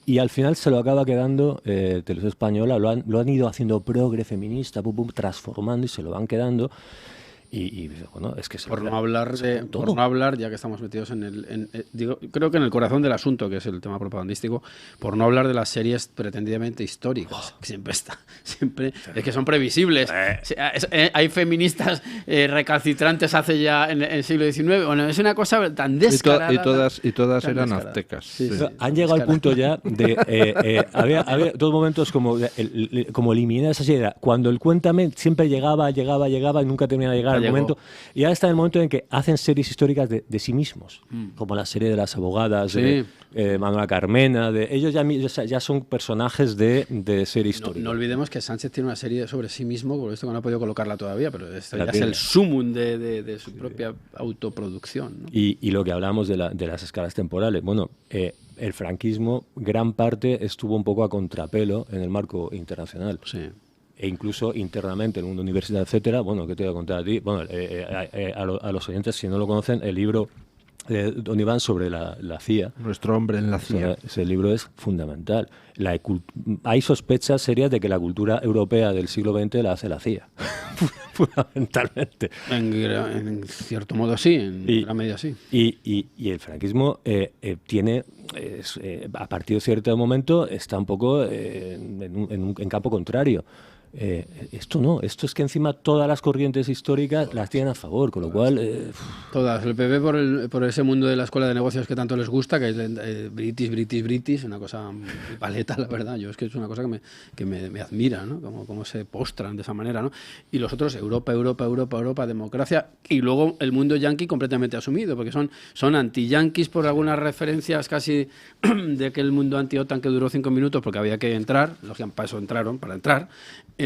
Y al final se lo acaba quedando Televisión Española, lo han ido haciendo progre feminista, transformando, y se lo van quedando. Y bueno, es que por no hablar, ya que estamos metidos creo que en el corazón del asunto, que es el tema propagandístico, por no hablar de las series pretendidamente históricas, que siempre es que son previsibles. Hay feministas recalcitrantes hace ya en el siglo XIX. Bueno, es una cosa tan descarada. Y todas eran aztecas. Sí. Han llegado al punto ya de había dos momentos como eliminar esa serie. Cuando el Cuéntame siempre llegaba y nunca terminaba de llegar. Momento, y ahora está en el momento en que hacen series históricas de sí mismos, como la serie de las abogadas, sí, de Manuela Carmena, ellos ya son personajes de serie histórica. No olvidemos que Sánchez tiene una serie sobre sí mismo, por esto que no ha podido colocarla todavía, pero esto ya es el sumum de su propia autoproducción, ¿no? Y lo que hablábamos de las escalas temporales, bueno, el franquismo, gran parte estuvo un poco a contrapelo en el marco internacional. Sí. E incluso internamente en el mundo universitario, etcétera. Bueno, ¿qué te voy a contar a ti? Bueno, a los oyentes, si no lo conocen, el libro de Don Iván sobre la CIA. Nuestro hombre en la CIA. Ese libro es fundamental. Hay sospechas serias de que la cultura europea del siglo XX la hace la CIA. Fundamentalmente. En cierto modo sí, en gran medida sí. Y el franquismo tiene, a partir de cierto momento, está un poco en campo contrario. Esto no, esto es que encima todas las corrientes históricas las tienen a favor, con lo cual... Todas, el PP por ese mundo de la escuela de negocios que tanto les gusta, que es British, una cosa muy paleta, la verdad. Yo es que es una cosa que me admira, ¿no? Cómo se postran de esa manera, ¿no? Y los otros, Europa, democracia, y luego el mundo yanqui completamente asumido, porque son anti-yanquis por algunas referencias casi de aquel mundo anti-OTAN que duró 5 minutos porque había que entrar, para eso entraron, para entrar.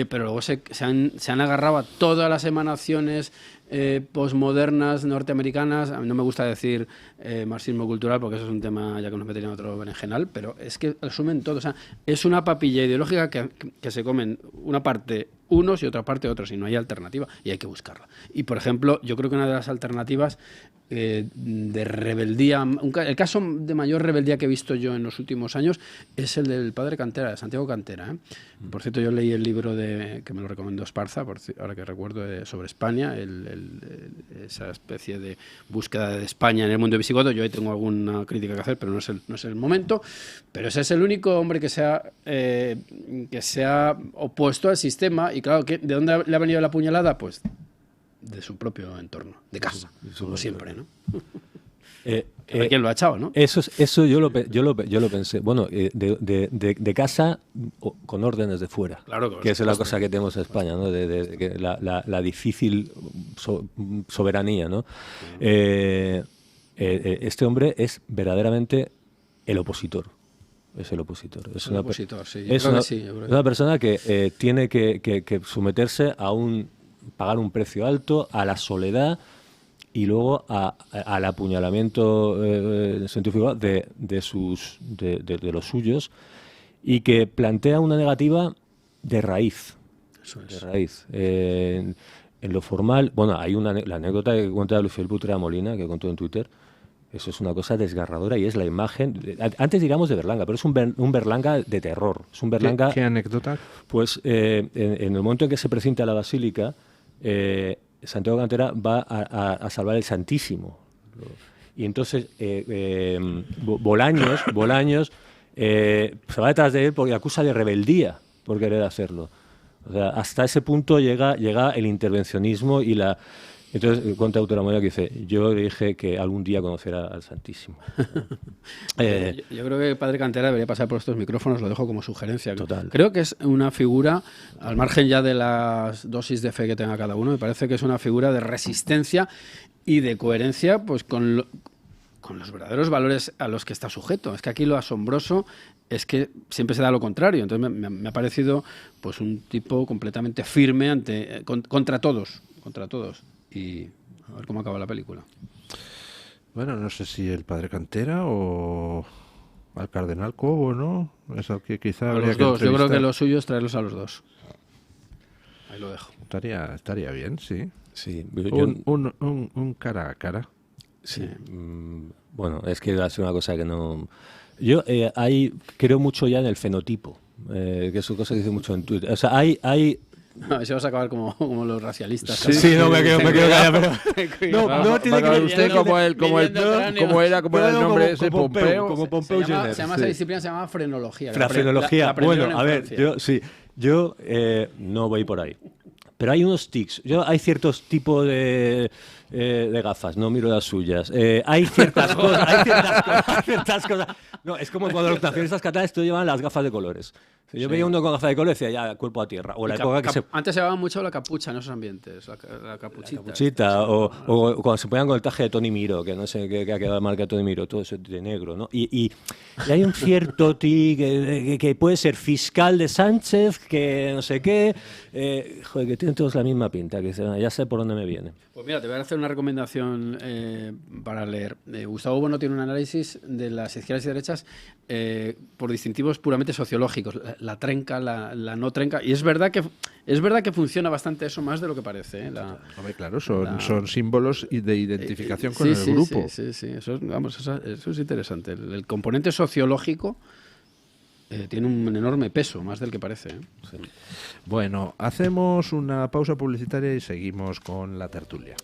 Pero luego se han agarrado a todas las emanaciones posmodernas norteamericanas. A mí no me gusta decir marxismo cultural porque eso es un tema ya que nos metería en otro berenjenal, pero es que asumen todo. O sea, es una papilla ideológica que se comen una parte unos y otra parte otros, y no hay alternativa, y hay que buscarla. Y, por ejemplo, yo creo que una de las alternativas de rebeldía, el caso de mayor rebeldía que he visto yo en los últimos años es el del padre Cantera, de Santiago Cantera. Por cierto, yo leí el libro que me lo recomendó Esparza, ahora que recuerdo, sobre España, esa especie de búsqueda de España en el mundo visigodo. Yo ahí tengo alguna crítica que hacer, pero no es el momento. Pero ese es el único hombre que se ha opuesto al sistema. Y claro, ¿de dónde le ha venido la puñalada? Pues de su propio entorno, de casa, como siempre, ¿no? ¿Quién lo ha echado, no? Eso yo lo pensé. Bueno, de casa con órdenes de fuera. Claro, que esa es la cosa que tenemos en España, ¿no? De la difícil soberanía, ¿no? Este hombre es verdaderamente el opositor. Es el opositor. Es El opositor, sí. Es una persona que tiene que someterse a pagar un precio alto, a la soledad y luego al apuñalamiento científico de los suyos, y que plantea una negativa de raíz. Eso es. De raíz. En lo formal, bueno, hay la anécdota que cuenta Luis Felipe Utrera Molina, que contó en Twitter. Eso es una cosa desgarradora, y es la imagen. Antes diríamos de Berlanga, pero es un Berlanga de terror. Es un Berlanga. ¿Qué anécdota? Pues en el momento en que se precinta la basílica, Santiago Cantera va a salvar el Santísimo. Y entonces Bolaños se va detrás de él porque acusa de rebeldía por querer hacerlo. O sea, hasta ese punto llega el intervencionismo y la... Entonces, cuenta Autora Moya que dice, yo dije que algún día conocerá al Santísimo. Yo creo que Padre Cantera debería pasar por estos micrófonos, lo dejo como sugerencia. Total. Creo que es una figura, al margen ya de las dosis de fe que tenga cada uno, me parece que es una figura de resistencia y de coherencia, pues con los verdaderos valores a los que está sujeto. Es que aquí lo asombroso es que siempre se da lo contrario. Entonces me ha parecido pues un tipo completamente firme contra todos. Y a ver cómo acaba la película. Bueno, no sé si el Padre Cantera o al Cardenal Cobo, ¿no? Es al que quizá habría los que dos. Yo creo entrevistar. que lo suyo es traerlos a los dos. Ahí lo dejo. Estaría bien, sí. Sí, Un cara a cara. Sí. Bueno, es que va a ser una cosa que no... Yo creo mucho ya en el fenotipo, que es una cosa que dice mucho en Twitter. O sea, hay No, si vas a acabar como los racialistas. Sí, no, me quedo callado, pero... No, tiene que ver usted como era el nombre ese, Pompeo. Como Pompeo Jenner. Esa disciplina se llama frenología. La frenología. Bueno, a ver, Francia. yo no voy por ahí. Pero hay unos tics. Hay ciertos tipos de gafas, no miro las suyas. Hay ciertas cosas. No, es como cuando los nacionalistas catalanes llevan las gafas de colores. Yo veía uno con gafas de colores y decía, ya, cuerpo a tierra. O la época que Antes se llevaba mucho la capucha en esos ambientes, la capuchita. La capuchita, o cuando se ponían con el traje de Tony Miro, que no sé qué ha quedado la marca de Tony Miro, todo eso de negro, ¿no? Y hay un cierto tic que puede ser fiscal de Sánchez, que no sé qué, joder, que tienen todos la misma pinta, que ya sé por dónde me viene. Pues mira, te voy a hacer una recomendación para leer. Gustavo Bueno tiene un análisis de las izquierdas y derechas por distintivos puramente sociológicos, la trenca, la no trenca, y es verdad que funciona bastante eso más de lo que parece. Hombre, claro, son símbolos de identificación con el grupo. Sí, eso es interesante. El componente sociológico tiene un enorme peso, más del que parece. Sí. Bueno, hacemos una pausa publicitaria y seguimos con la tertulia.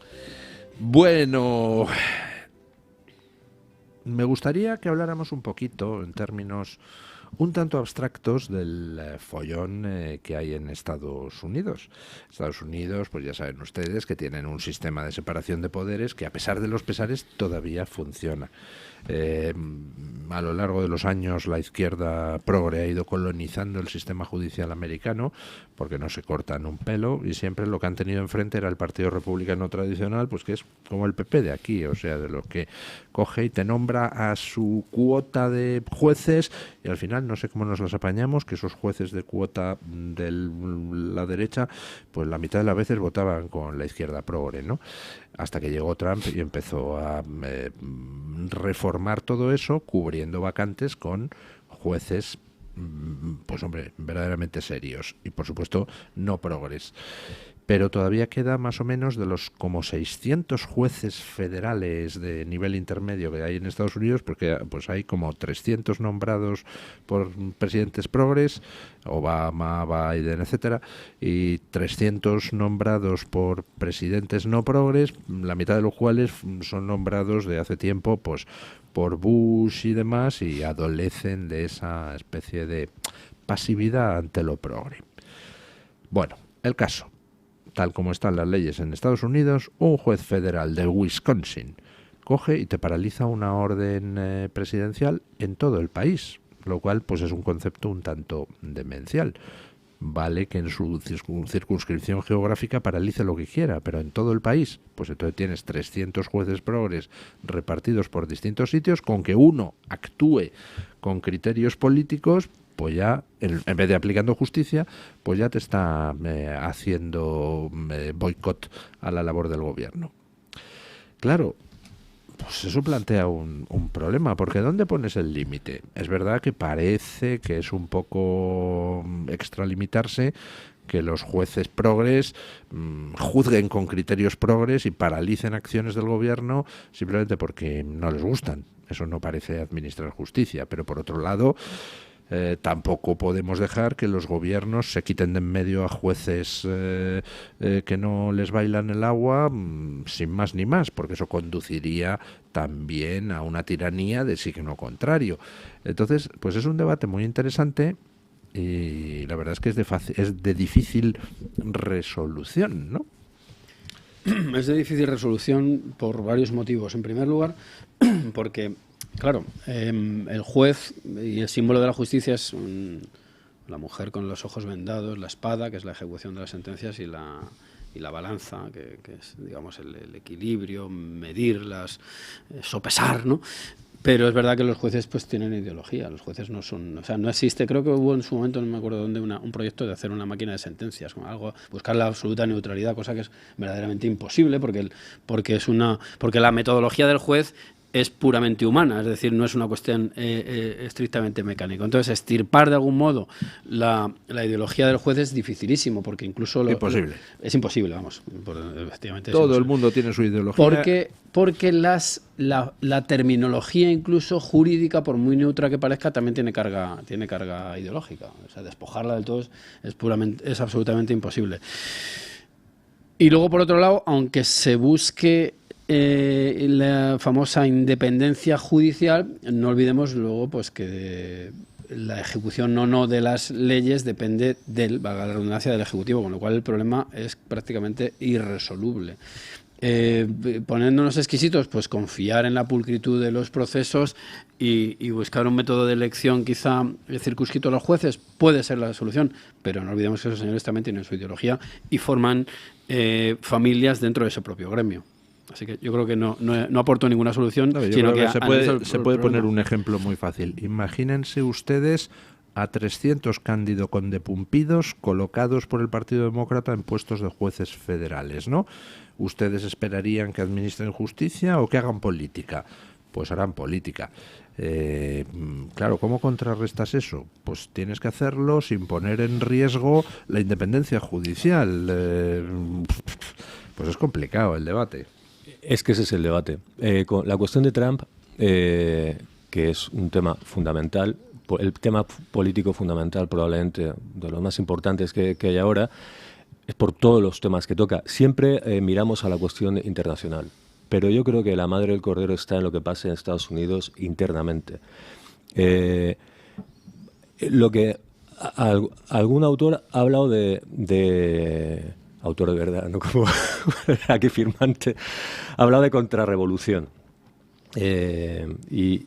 Bueno, me gustaría que habláramos un poquito en términos un tanto abstractos del follón que hay en Estados Unidos. Estados Unidos, pues ya saben ustedes que tienen un sistema de separación de poderes que a pesar de los pesares todavía funciona. A lo largo de los años la izquierda progre ha ido colonizando el sistema judicial americano porque no se cortan un pelo y siempre lo que han tenido enfrente era el Partido Republicano tradicional, pues que es como el PP de aquí, o sea, de lo que coge y te nombra a su cuota de jueces y al final no sé cómo nos las apañamos, que esos jueces de cuota de la derecha, pues la mitad de las veces votaban con la izquierda progre, ¿no? Hasta que llegó Trump y empezó a reformar todo eso, cubriendo vacantes con jueces, pues hombre, verdaderamente serios y por supuesto no progres. Pero todavía queda más o menos de los como 600 jueces federales de nivel intermedio que hay en Estados Unidos, porque pues hay como 300 nombrados por presidentes progres, Obama, Biden, etcétera, y 300 nombrados por presidentes no progres, la mitad de los cuales son nombrados de hace tiempo, pues por Bush y demás, y adolecen de esa especie de pasividad ante lo progre. Bueno, el caso. Tal como están las leyes en Estados Unidos, un juez federal de Wisconsin coge y te paraliza una orden presidencial en todo el país, lo cual pues es un concepto un tanto demencial. vale que en su circunscripción geográfica paralice lo que quiera, pero en todo el país, pues entonces tienes 300 jueces progres repartidos por distintos sitios, con que uno actúe con criterios políticos, pues ya, en vez de aplicando justicia, pues ya te está haciendo boicot a la labor del gobierno. Claro, pues eso plantea un problema, porque ¿dónde pones el límite? Es verdad que parece que es un poco extralimitarse que los jueces progres juzguen con criterios progres y paralicen acciones del gobierno simplemente porque no les gustan. Eso no parece administrar justicia, pero por otro lado, tampoco podemos dejar que los gobiernos se quiten de en medio a jueces que no les bailan el agua sin más ni más, porque eso conduciría también a una tiranía de signo contrario. Entonces, pues es un debate muy interesante y la verdad es que es de difícil resolución, ¿no? Es de difícil resolución por varios motivos. En primer lugar, porque, claro, el juez y el símbolo de la justicia es la mujer con los ojos vendados, la espada, que es la ejecución de las sentencias, y la balanza, que es, digamos, el equilibrio, medirlas, sopesar, ¿no? Pero es verdad que los jueces pues tienen ideología. Los jueces no son, o sea, no existe. Creo que hubo en su momento, no me acuerdo dónde, un proyecto de hacer una máquina de sentencias, con algo, buscar la absoluta neutralidad, cosa que es verdaderamente imposible, porque la metodología del juez es puramente humana, es decir, no es una cuestión estrictamente mecánica. Entonces, extirpar de algún modo la ideología del juez es dificilísimo, porque incluso imposible. Es imposible, vamos. Efectivamente, todo el mundo tiene su ideología. Porque la terminología, incluso jurídica, por muy neutra que parezca, también tiene carga ideológica. O sea, despojarla del todo es absolutamente imposible. Y luego, por otro lado, aunque se busque la famosa independencia judicial, no olvidemos luego pues que la ejecución o no de las leyes depende valga la redundancia, del Ejecutivo, con lo cual el problema es prácticamente irresoluble. Poniéndonos exquisitos, pues confiar en la pulcritud de los procesos y buscar un método de elección quizá circunscrito a los jueces puede ser la solución, pero no olvidemos que esos señores también tienen su ideología y forman familias dentro de ese propio gremio. Así que yo creo que no aporto ninguna solución, sino que se puede poner un ejemplo muy fácil. Imagínense ustedes a 300 Cándido Condepumpidos colocados por el Partido Demócrata en puestos de jueces federales, ¿no? ¿Ustedes esperarían que administren justicia o que hagan política? Pues harán política. Claro, ¿cómo contrarrestas eso? Pues tienes que hacerlo sin poner en riesgo la independencia judicial. Pues es complicado el debate. Es que ese es el debate. Con la cuestión de Trump, que es un tema fundamental, el tema político fundamental probablemente de los más importantes que hay ahora, es por todos los temas que toca. Siempre miramos a la cuestión internacional, pero yo creo que la madre del cordero está en lo que pasa en Estados Unidos internamente. Lo que algún autor ha hablado de autor de verdad, no como aquí firmante, ha hablado de contrarrevolución. Y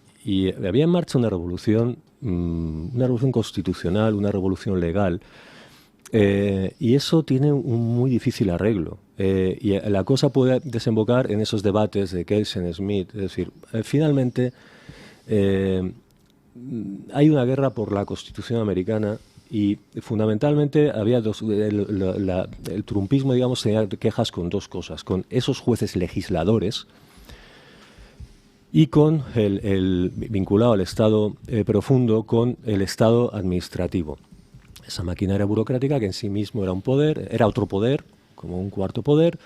había en marcha una revolución constitucional, una revolución legal, y eso tiene un muy difícil arreglo. Y la cosa puede desembocar en esos debates de Kelsen, Smith, es decir, finalmente hay una guerra por la Constitución americana. Y fundamentalmente había el trumpismo, digamos, tenía quejas con dos cosas, con esos jueces legisladores y con el vinculado al Estado profundo con el Estado administrativo. Esa maquinaria burocrática que en sí mismo era un poder, era otro poder, como un cuarto poder,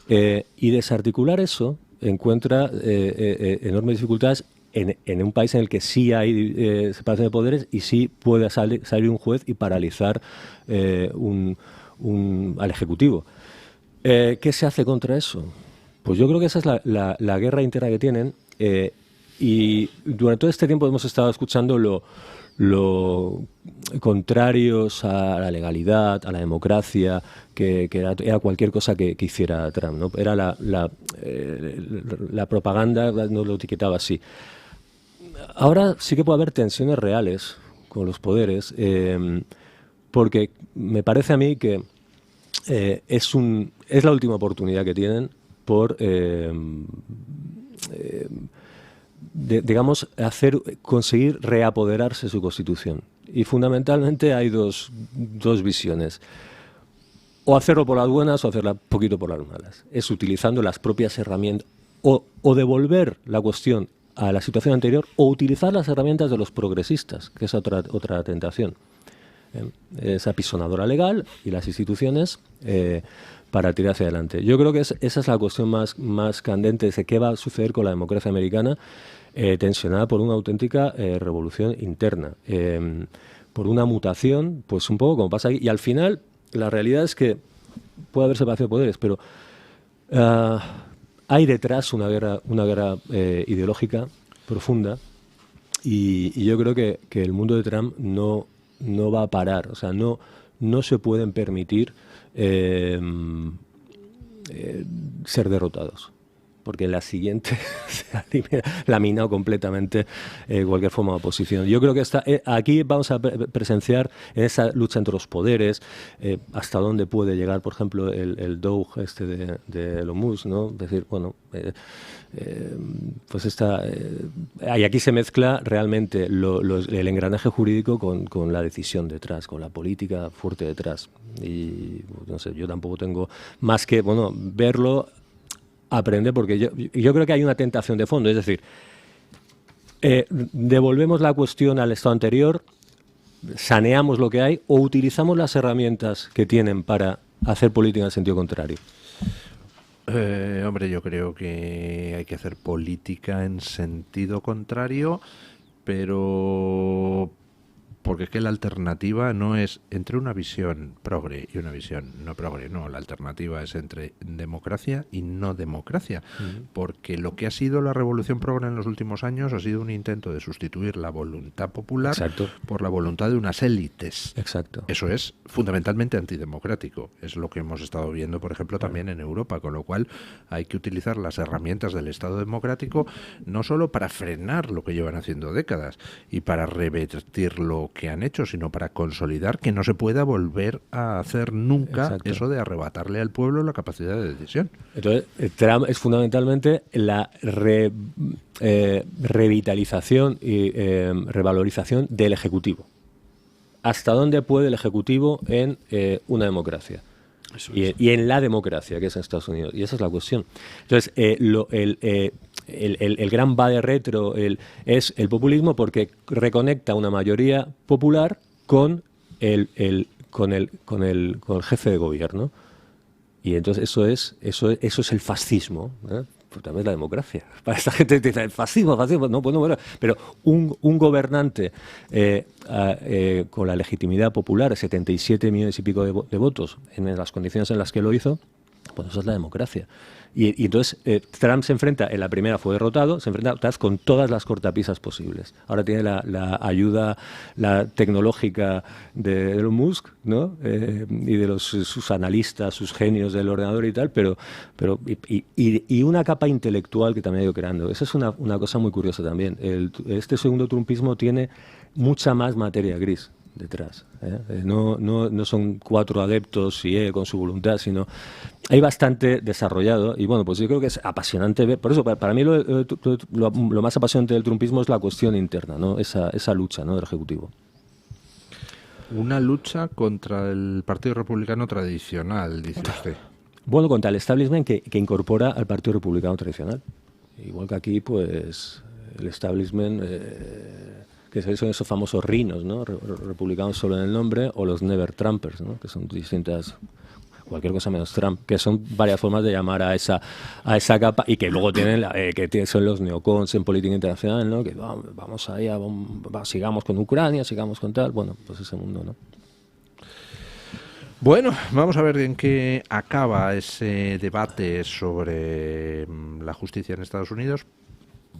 y desarticular eso encuentra enormes dificultades en un país en el que sí hay separación de poderes y sí puede salir un juez y paralizar al Ejecutivo. ¿Qué se hace contra eso? Pues yo creo que esa es la guerra interna que tienen, y durante todo este tiempo hemos estado escuchando lo contrarios a la legalidad, a la democracia, que era cualquier cosa que hiciera Trump, ¿no? Era la propaganda, no lo etiquetaba así. Ahora sí que puede haber tensiones reales con los poderes, porque me parece a mí que es la última oportunidad que tienen por digamos, conseguir reapoderarse su Constitución. Y fundamentalmente hay dos visiones. O hacerlo por las buenas o hacerlo un poquito por las malas. Es utilizando las propias herramientas o devolver la cuestión a la situación anterior o utilizar las herramientas de los progresistas, que es otra tentación. Esa apisonadora legal y las instituciones para tirar hacia adelante. Yo creo que esa es la cuestión más candente de qué va a suceder con la democracia americana, tensionada por una auténtica revolución interna, por una mutación, pues un poco como pasa aquí. Y al final, la realidad es que puede haber separación de poderes, pero hay detrás una guerra ideológica profunda y yo creo que el mundo de Trump no va a parar. O sea, no se pueden permitir ser derrotados, porque la siguiente se ha laminado completamente cualquier forma de oposición. Yo creo que aquí vamos a presenciar en esa lucha entre los poderes hasta dónde puede llegar, por ejemplo, el Doug de Elon Musk, ¿no? Es decir, bueno, pues y aquí se mezcla realmente el engranaje jurídico con la decisión detrás, con la política fuerte detrás. Y no sé, yo tampoco tengo más que, bueno, verlo, aprender, porque yo creo que hay una tentación de fondo, es decir, devolvemos la cuestión al estado anterior, saneamos lo que hay o utilizamos las herramientas que tienen para hacer política en sentido contrario. Hombre, yo creo que hay que hacer política en sentido contrario, pero porque es que la alternativa no es entre una visión progre y una visión no progre, no, la alternativa es entre democracia y no democracia, porque lo que ha sido la revolución progre en los últimos años ha sido un intento de sustituir la voluntad popular por la voluntad de unas élites. Exacto. Eso es fundamentalmente antidemocrático, es lo que hemos estado viendo, por ejemplo, también en Europa, con lo cual hay que utilizar las herramientas del Estado democrático no solo para frenar lo que llevan haciendo décadas y para revertir lo que han hecho, sino para consolidar que no se pueda volver a hacer nunca eso de arrebatarle al pueblo la capacidad de decisión. Entonces, Trump es fundamentalmente la revitalización y revalorización del Ejecutivo. ¿Hasta dónde puede el Ejecutivo en una democracia? Y en la democracia, que es en Estados Unidos. Y esa es la cuestión. Entonces, el gran va de retro es el populismo, porque reconecta una mayoría popular con el jefe de gobierno. Y entonces eso es el fascismo, ¿eh? Pues también es la democracia. Para esta gente dice, el fascismo, no, pues no, pero un gobernante con la legitimidad popular, 77 millones y pico de votos, en las condiciones en las que lo hizo, pues eso es la democracia. Y entonces Trump se enfrenta, en la primera fue derrotado, se enfrenta otra vez con todas las cortapisas posibles. Ahora tiene la ayuda tecnológica de Elon Musk, ¿no? Y de sus analistas, sus genios del ordenador y tal, pero una capa intelectual que también ha ido creando. Esa es una cosa muy curiosa también. Este segundo trumpismo tiene mucha más materia gris detrás, ¿eh? No son 4 adeptos y con su voluntad, sino hay bastante desarrollado. Y bueno, pues yo creo que es apasionante ver. Por eso, para mí lo más apasionante del trumpismo es la cuestión interna, ¿no? Esa lucha, ¿no?, del Ejecutivo. Una lucha contra el Partido Republicano tradicional, dice usted. Bueno, contra el establishment que incorpora al Partido Republicano tradicional. Igual que aquí, pues el establishment que son esos famosos rinos, ¿no?, republicanos solo en el nombre, o los never Trumpers, ¿no?, que son distintas, cualquier cosa menos Trump, que son varias formas de llamar a esa capa, y que luego tienen son los neocons en política internacional, ¿no?, que vamos ahí, sigamos con Ucrania, sigamos con tal, bueno, pues ese mundo, ¿no? Bueno, vamos a ver en qué acaba ese debate sobre la justicia en Estados Unidos.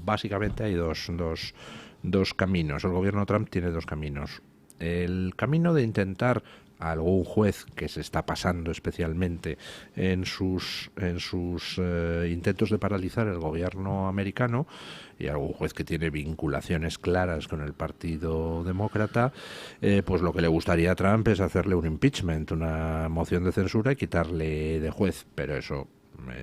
Básicamente hay dos caminos. El gobierno Trump tiene 2 caminos. El camino de intentar a algún juez que se está pasando especialmente en sus intentos de paralizar el gobierno americano, y algún juez que tiene vinculaciones claras con el Partido Demócrata, pues lo que le gustaría a Trump es hacerle un impeachment, una moción de censura y quitarle de juez, pero eso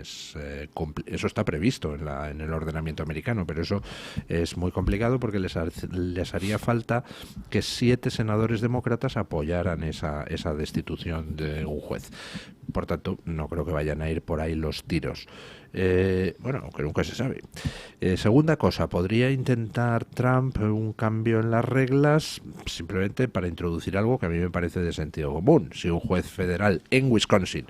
eso está previsto en el ordenamiento americano, pero eso es muy complicado porque les haría falta que 7 senadores demócratas apoyaran esa destitución de un juez. Por tanto, no creo que vayan a ir por ahí los tiros. Bueno, aunque nunca se sabe. Segunda cosa, ¿podría intentar Trump un cambio en las reglas simplemente para introducir algo que a mí me parece de sentido común? Si un juez federal en Wisconsin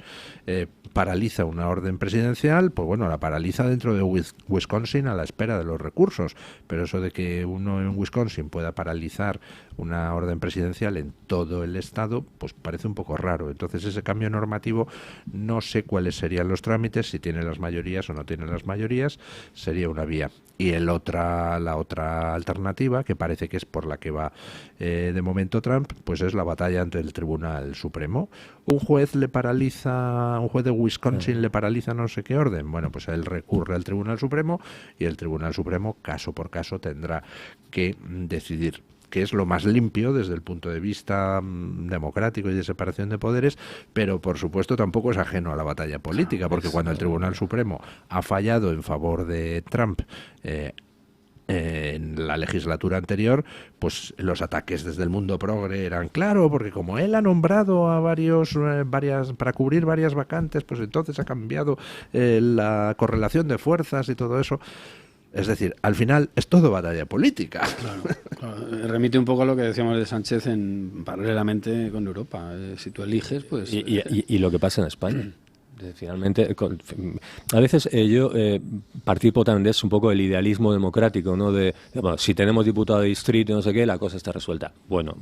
paraliza una orden presidencial, pues bueno, la paraliza dentro de Wisconsin a la espera de los recursos, pero eso de que uno en Wisconsin pueda paralizar una orden presidencial en todo el estado, pues parece un poco raro. Entonces ese cambio normativo, no sé cuáles serían los trámites, si tiene las mayorías o no tiene las mayorías, sería una vía. Y la otra alternativa, que parece que es por la que va de momento Trump, pues es la batalla ante el Tribunal Supremo. Un juez de Wisconsin le paraliza no sé qué orden. Bueno, pues él recurre al Tribunal Supremo y el Tribunal Supremo, caso por caso, tendrá que decidir, que es lo más limpio desde el punto de vista democrático y de separación de poderes, pero por supuesto tampoco es ajeno a la batalla política, porque cuando el Tribunal Supremo ha fallado en favor de Trump en la legislatura anterior, pues los ataques desde el mundo progre eran claro, porque como él ha nombrado a para cubrir varias vacantes, pues entonces ha cambiado la correlación de fuerzas y todo eso. Es decir, al final es todo batalla política. Claro. Remite un poco a lo que decíamos de Sánchez paralelamente con Europa. Si tú eliges, pues... Y lo que pasa en España. Finalmente, a veces yo participo también de eso, un poco el idealismo democrático, ¿no? Bueno, si tenemos diputado de distrito y no sé qué, la cosa está resuelta. Bueno,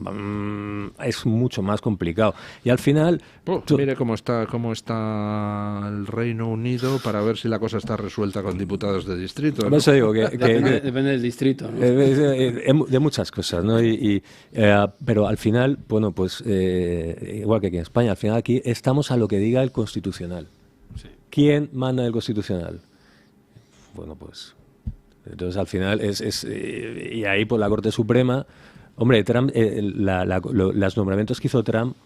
es mucho más complicado. Y al final... mire cómo está el Reino Unido para ver si la cosa está resuelta con diputados de distrito, ¿no? Eso digo, depende del distrito, ¿no? De muchas cosas, ¿no? Pero al final, bueno, pues igual que aquí en España, al final aquí estamos a lo que diga el Constitucional. Sí. ¿Quién manda el Constitucional? Bueno, pues entonces al final y ahí por la Corte Suprema, hombre, Trump, los nombramientos que hizo Trump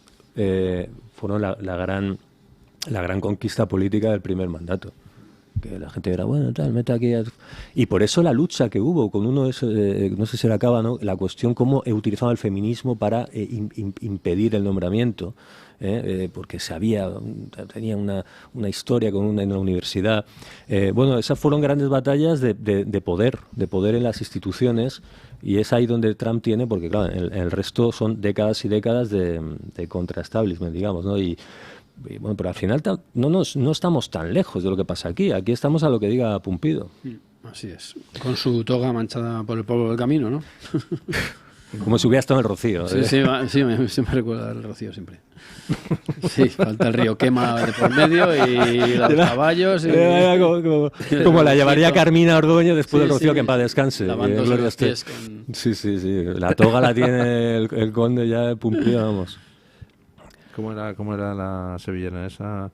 fueron la gran conquista política del primer mandato. Que la gente era, bueno, tal, mete aquí. Y por eso la lucha que hubo con uno de esos, no sé si era Cava, ¿no? La cuestión cómo utilizaba el feminismo para impedir el nombramiento. Porque tenía una historia en la universidad. Bueno, esas fueron grandes batallas de poder en las instituciones, y es ahí donde Trump tiene, porque claro, el resto son décadas y décadas de contra-establishment, digamos, ¿no? Y bueno, pero al final no estamos tan lejos de lo que pasa aquí. Aquí estamos a lo que diga Pumpido. Así es. Con su toga manchada por el polvo del camino, ¿no? Como si hubiera estado en el Rocío. Sí, me recuerda al Rocío siempre. Sí, falta el río Quema de por medio y los caballos. Como la llevaría Carmina Ordoño después del Rocío, que en paz descanse. Lavándose los pies Sí. La toga la tiene el conde ya Pumpido, vamos. ¿Cómo era la sevillana esa?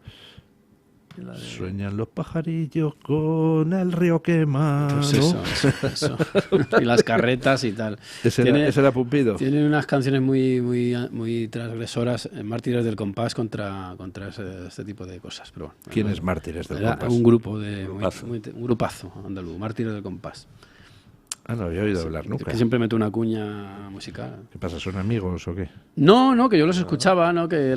Sueñan los pajarillos con el río Quema. Pues eso. Y las carretas y tal. Ese era Pumpido. Tiene unas canciones muy transgresoras, Mártires del Compás, contra este tipo de cosas. Pero bueno, ¿Quién es Mártires del Compás? Un grupo un grupazo andaluz, Mártires del Compás. No había oído hablar nunca. Que siempre mete una cuña musical. ¿Qué pasa? ¿Son amigos o qué? No, que yo los escuchaba, ¿no? Que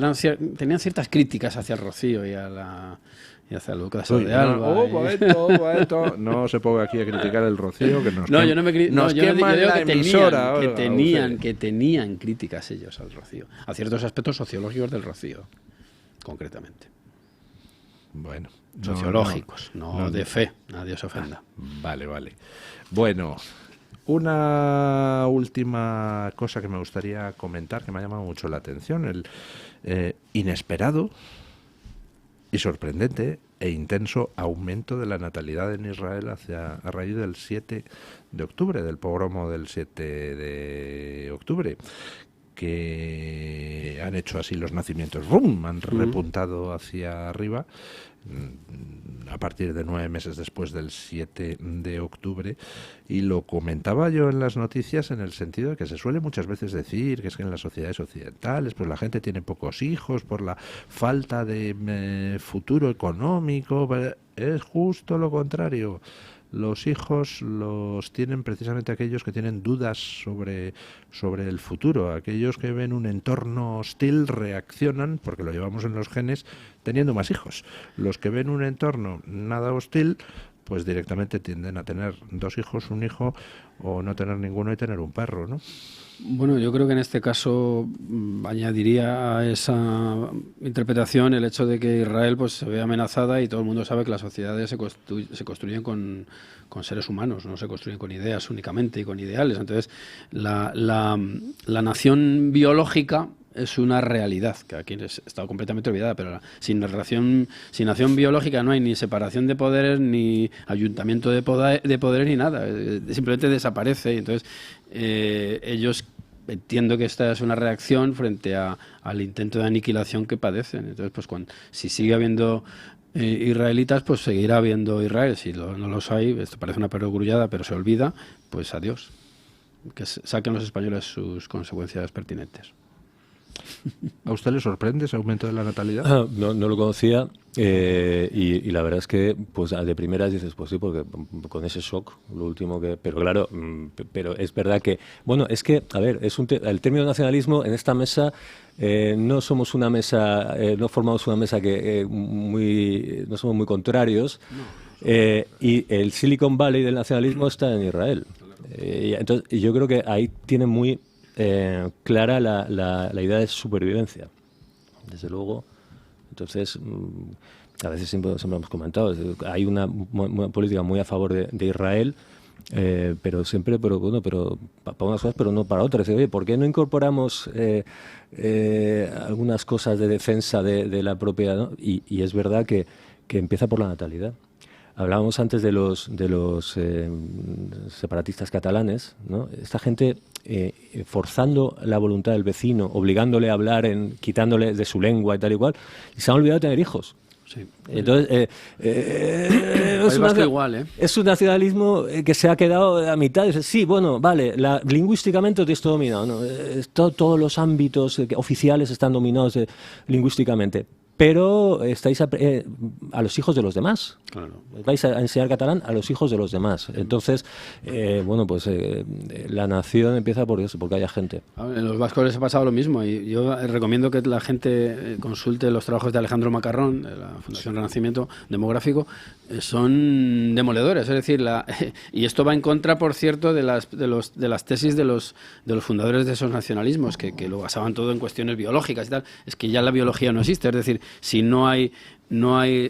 tenían ciertas críticas hacia el Rocío y hacia Lucas de Alba. Esto. No se ponga aquí a criticar el Rocío, que nos yo no queman la emisora. Que tenían críticas ellos al Rocío, a ciertos aspectos sociológicos del Rocío, concretamente. Bueno. Sociológicos, no de fe, nadie se ofenda. Vale. Bueno, una última cosa que me gustaría comentar, que me ha llamado mucho la atención, el inesperado y sorprendente e intenso aumento de la natalidad en Israel a raíz del 7 de octubre, del pogromo del 7 de octubre, que han hecho así los nacimientos, ¡rum!, han repuntado hacia arriba a partir de 9 meses después del 7 de octubre, y lo comentaba yo en las noticias en el sentido de que se suele muchas veces decir que es que en las sociedades occidentales pues la gente tiene pocos hijos por la falta de futuro económico. Es justo lo contrario. Los hijos los tienen precisamente aquellos que tienen dudas sobre el futuro. Aquellos que ven un entorno hostil reaccionan, porque lo llevamos en los genes, teniendo más hijos. Los que ven un entorno nada hostil, pues directamente tienden a tener 2 hijos, un hijo, o no tener ninguno y tener un perro, ¿no? Bueno, yo creo que en este caso añadiría a esa interpretación el hecho de que Israel pues se ve amenazada, y todo el mundo sabe que las sociedades se construyen con seres humanos, no se construyen con ideas únicamente y con ideales. Entonces, la nación biológica es una realidad, que aquí está completamente olvidada, pero sin nación biológica no hay ni separación de poderes, ni ayuntamiento de poderes, ni nada. Simplemente desaparece. Y entonces, ellos entiendo que esta es una reacción frente al intento de aniquilación que padecen. Entonces, pues si sigue habiendo israelitas, pues seguirá habiendo Israel. Si no los hay, esto parece una perogrullada, pero se olvida, pues adiós. Que saquen los españoles sus consecuencias pertinentes. ¿A usted le sorprende ese aumento de la natalidad? No lo conocía, y la verdad es que pues de primeras dices, pues sí, porque con ese shock, lo último que... Pero claro, pero es verdad que... Bueno, es que, a ver, el término nacionalismo en esta mesa... no somos una mesa, no formamos una mesa que no somos muy contrarios, y el Silicon Valley del nacionalismo está en Israel. Entonces, yo creo que ahí tiene muy clara la idea de supervivencia, desde luego. Entonces, a veces siempre hemos comentado, hay una política muy a favor de Israel, pero para unas cosas, pero no para otras. Oye, ¿por qué no incorporamos algunas cosas de defensa de la propia, ¿no? Y es verdad que empieza por la natalidad. Hablábamos antes de los separatistas catalanes, ¿no? Esta gente forzando la voluntad del vecino, obligándole a hablar, quitándole de su lengua y tal y cual, y se han olvidado de tener hijos. Sí. Entonces, es un nacionalismo que se ha quedado a mitad. Sí, bueno, vale, lingüísticamente todo esto dominado, ¿no? Todos los ámbitos oficiales están dominados lingüísticamente. Pero estáis a los hijos de los demás. Claro. Vais a enseñar catalán a los hijos de los demás. Entonces, la nación empieza por eso, porque haya gente. En los vascos les ha pasado lo mismo, y yo recomiendo que la gente consulte los trabajos de Alejandro Macarrón, de la Fundación Renacimiento Demográfico. Son demoledores, es decir, y esto va en contra, por cierto, de las tesis de los fundadores de esos nacionalismos, que lo basaban todo en cuestiones biológicas y tal. Es que ya la biología no existe, es decir, si no hay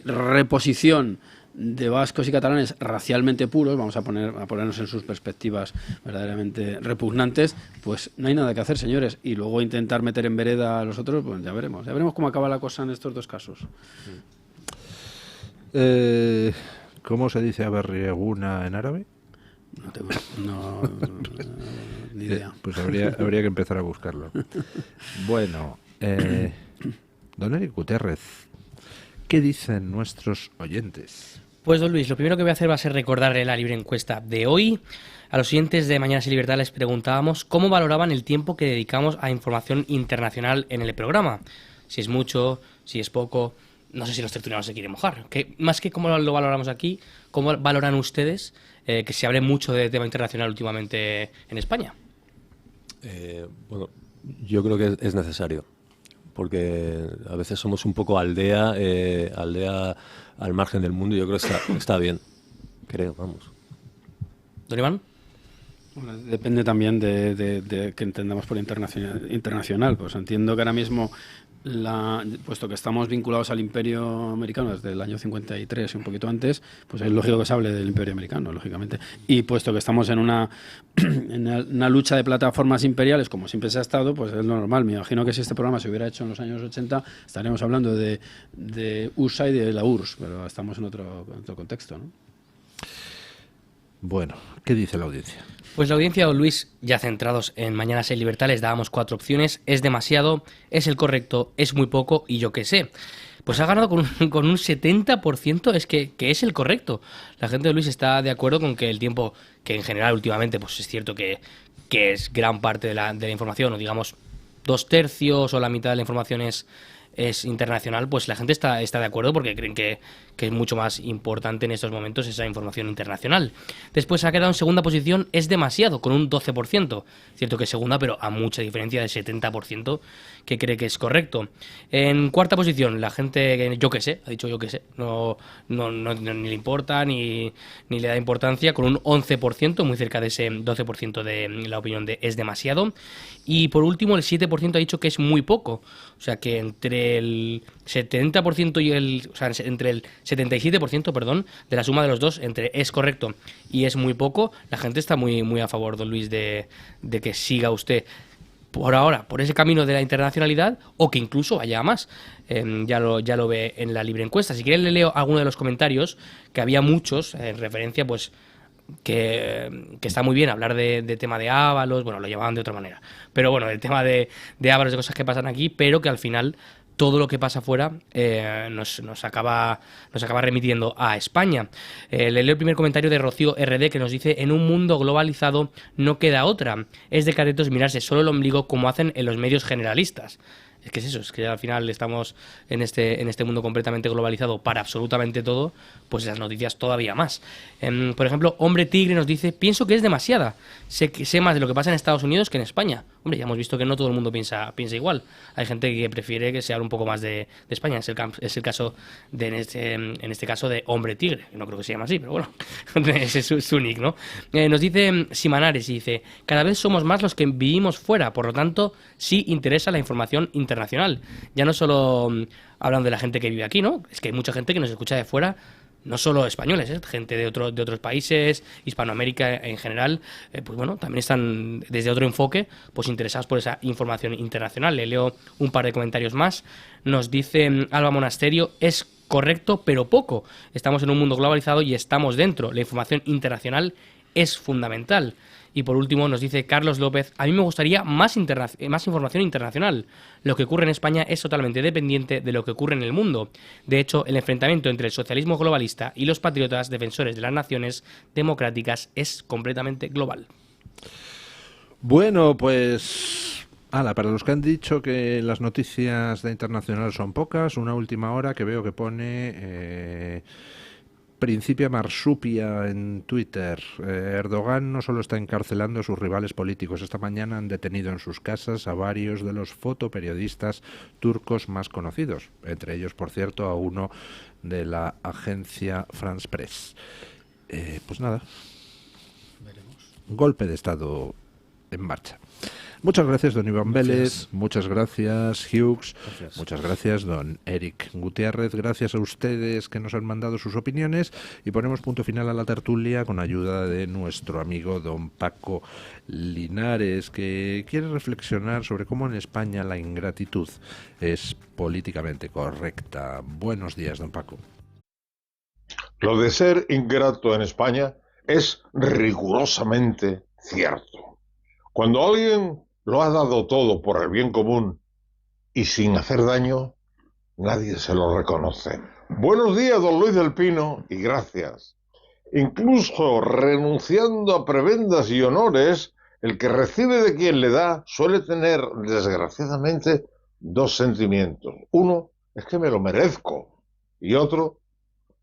reposición de vascos y catalanes racialmente puros, vamos a ponernos en sus perspectivas verdaderamente repugnantes, pues no hay nada que hacer, señores. Y luego intentar meter en vereda a los otros, pues ya veremos cómo acaba la cosa en estos dos casos. ¿Cómo se dice aberrieguna en árabe? No tengo ni idea. Pues habría que empezar a buscarlo. Bueno, don Eric Gutiérrez, ¿qué dicen nuestros oyentes? Pues don Luis, lo primero que voy a hacer va a ser recordarle la libre encuesta de hoy. A los oyentes de Mañanas y Libertad les preguntábamos cómo valoraban el tiempo que dedicamos a información internacional en el programa. Si es mucho, si es poco, no sé si los tertulianos se quieren mojar. Más que cómo lo valoramos aquí, ¿cómo valoran ustedes que se hable mucho de tema internacional últimamente en España? Bueno, yo creo que es necesario, porque a veces somos un poco aldea al margen del mundo, y yo creo que está bien, vamos. ¿Don Iván? Bueno, depende también de qué entendamos por internacional. Pues entiendo que ahora mismo, puesto que estamos vinculados al Imperio Americano desde el año 53 y un poquito antes, pues es lógico que se hable del Imperio Americano, lógicamente. Y puesto que estamos en una lucha de plataformas imperiales, como siempre se ha estado, pues es lo normal. Me imagino que si este programa se hubiera hecho en los años 80, estaríamos hablando de USA y de la URSS, pero estamos en otro contexto, ¿no? Bueno, ¿qué dice la audiencia? Pues la audiencia, don Luis, ya centrados en Mañanas en Libertad, les dábamos 4 opciones. Es demasiado, es el correcto, es muy poco y yo qué sé. Pues ha ganado con un 70%, es que es el correcto. La gente de Luis está de acuerdo con que el tiempo, que en general últimamente pues es cierto que es gran parte de la información, o digamos 2/3 o la mitad de la información es internacional, pues la gente está de acuerdo porque creen que es mucho más importante en estos momentos esa información internacional. Después ha quedado en segunda posición, es demasiado, con un 12%. Cierto que es segunda, pero a mucha diferencia del 70% que cree que es correcto. En cuarta posición, la gente, yo qué sé, ha dicho yo qué sé, no, ni le importa ni le da importancia, con un 11%, muy cerca de ese 12% de la opinión de es demasiado. Y por último, el 7% ha dicho que es muy poco. O sea que entre el 70% y entre el 77%, perdón, de la suma de los dos, entre es correcto y es muy poco, la gente está muy, muy a favor, don Luis, de que siga usted por ahora por ese camino de la internacionalidad o que incluso vaya a más. Ya lo ve en la libre encuesta. Si quieren le leo alguno de los comentarios, que había muchos en referencia, pues que está muy bien hablar de tema de Ábalos, bueno, lo llamaban de otra manera, pero bueno, el tema de Ábalos, de cosas que pasan aquí, pero que al final todo lo que pasa afuera nos acaba remitiendo a España. Le leo el primer comentario de Rocío RD, que nos dice: en un mundo globalizado no queda otra, es de caretos mirarse solo el ombligo como hacen en los medios generalistas. Es que es eso, es que al final estamos en este mundo completamente globalizado para absolutamente todo, pues las noticias todavía más. Por ejemplo, Hombre Tigre nos dice: pienso que es demasiada, sé más de lo que pasa en Estados Unidos que en España. Hombre, ya hemos visto que no todo el mundo piensa igual. Hay gente que prefiere que se hable un poco más de España. Es el caso en este caso de Hombre Tigre. No creo que se llame así, pero bueno, ese es su nick, ¿no? Nos dice Simanares, y dice: cada vez somos más los que vivimos fuera, por lo tanto, sí interesa la información internacional. Ya no solo hablando de la gente que vive aquí, ¿no? Es que hay mucha gente que nos escucha de fuera, no solo españoles, gente de otros países, Hispanoamérica en general, pues bueno, también están desde otro enfoque, pues interesados por esa información internacional. Le leo un par de comentarios más. Nos dice Alba Monasterio: es correcto, pero poco. Estamos en un mundo globalizado y estamos dentro. La información internacional es fundamental. Y por último nos dice Carlos López: a mí me gustaría más información internacional. Lo que ocurre en España es totalmente dependiente de lo que ocurre en el mundo. De hecho, el enfrentamiento entre el socialismo globalista y los patriotas defensores de las naciones democráticas es completamente global. Bueno, pues para los que han dicho que las noticias de internacional son pocas, una última hora que veo que pone Principia Marsupia en Twitter. Erdogan no solo está encarcelando a sus rivales políticos. Esta mañana han detenido en sus casas a varios de los fotoperiodistas turcos más conocidos. Entre ellos, por cierto, a uno de la agencia France Press. Pues nada. Veremos. Golpe de Estado en marcha. Muchas gracias, don Iván Vélez. Muchas gracias, Hughes. Muchas gracias, don Eric Gutiérrez. Gracias a ustedes que nos han mandado sus opiniones. Y ponemos punto final a la tertulia con ayuda de nuestro amigo don Paco Linares, que quiere reflexionar sobre cómo en España la ingratitud es políticamente correcta. Buenos días, don Paco. Lo de ser ingrato en España es rigurosamente cierto. Cuando alguien lo ha dado todo por el bien común y sin hacer daño, nadie se lo reconoce. Buenos días, don Luis del Pino, y gracias. Incluso renunciando a prebendas y honores, el que recibe de quien le da suele tener, desgraciadamente, dos sentimientos. Uno es que me lo merezco, y otro,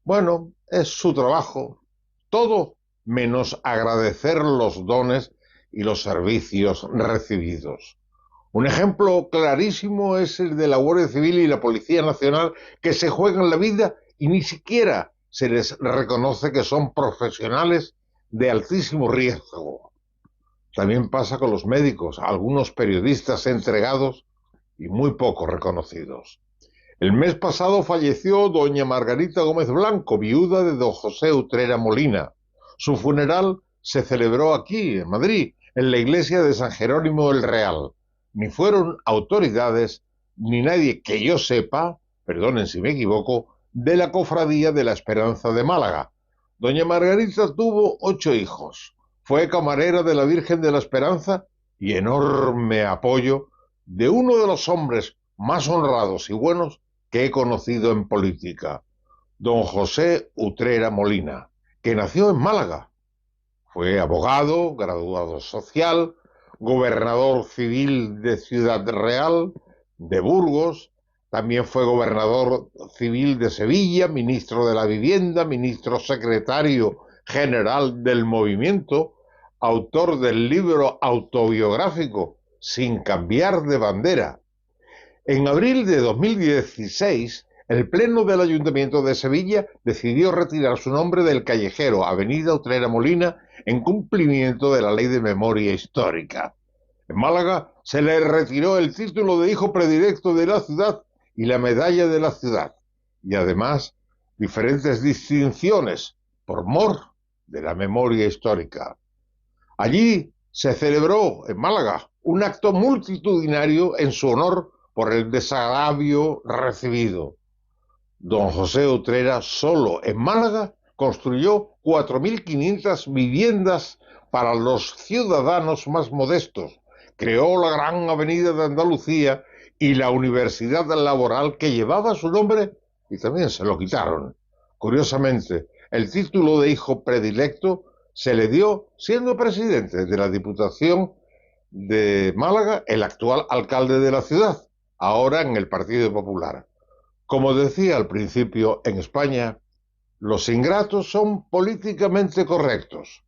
bueno, es su trabajo. Todo menos agradecer los dones y los servicios recibidos. Un ejemplo clarísimo es el de la Guardia Civil y la Policía Nacional, que se juegan la vida y ni siquiera se les reconoce que son profesionales de altísimo riesgo. También pasa con los médicos, algunos periodistas entregados y muy poco reconocidos. El mes pasado falleció doña Margarita Gómez Blanco, viuda de don José Utrera Molina. Su funeral se celebró aquí, en Madrid, en la iglesia de San Jerónimo el Real. Ni fueron autoridades, ni nadie que yo sepa, perdonen si me equivoco, de la Cofradía de la Esperanza de Málaga. Doña Margarita tuvo 8 hijos. fue camarera de la Virgen de la Esperanza y enorme apoyo de uno de los hombres más honrados y buenos que he conocido en política, don José Utrera Molina, que nació en Málaga. Fue abogado, graduado social, gobernador civil de Ciudad Real, de Burgos, también fue gobernador civil de Sevilla, ministro de la Vivienda, ministro secretario general del movimiento, autor del libro autobiográfico Sin cambiar de bandera. En abril de 2016, el Pleno del Ayuntamiento de Sevilla decidió retirar su nombre del callejero Avenida Utrera Molina en cumplimiento de la Ley de Memoria Histórica. En Málaga se le retiró el título de hijo predilecto de la ciudad y la medalla de la ciudad, y además diferentes distinciones por mor de la memoria histórica. Allí se celebró en Málaga un acto multitudinario en su honor por el desagravio recibido. Don José Utrera solo en Málaga construyó 4.500 viviendas para los ciudadanos más modestos, creó la gran avenida de Andalucía y la universidad laboral que llevaba su nombre y también se lo quitaron. Curiosamente, el título de hijo predilecto se le dio siendo presidente de la Diputación de Málaga el actual alcalde de la ciudad, ahora en el Partido Popular. Como decía al principio, en España, los ingratos son políticamente correctos.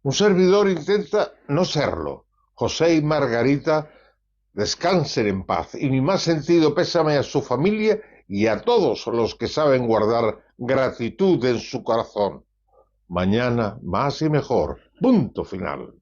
Un servidor intenta no serlo. José y Margarita descansen en paz y mi más sentido pésame a su familia y a todos los que saben guardar gratitud en su corazón. Mañana más y mejor. Punto final.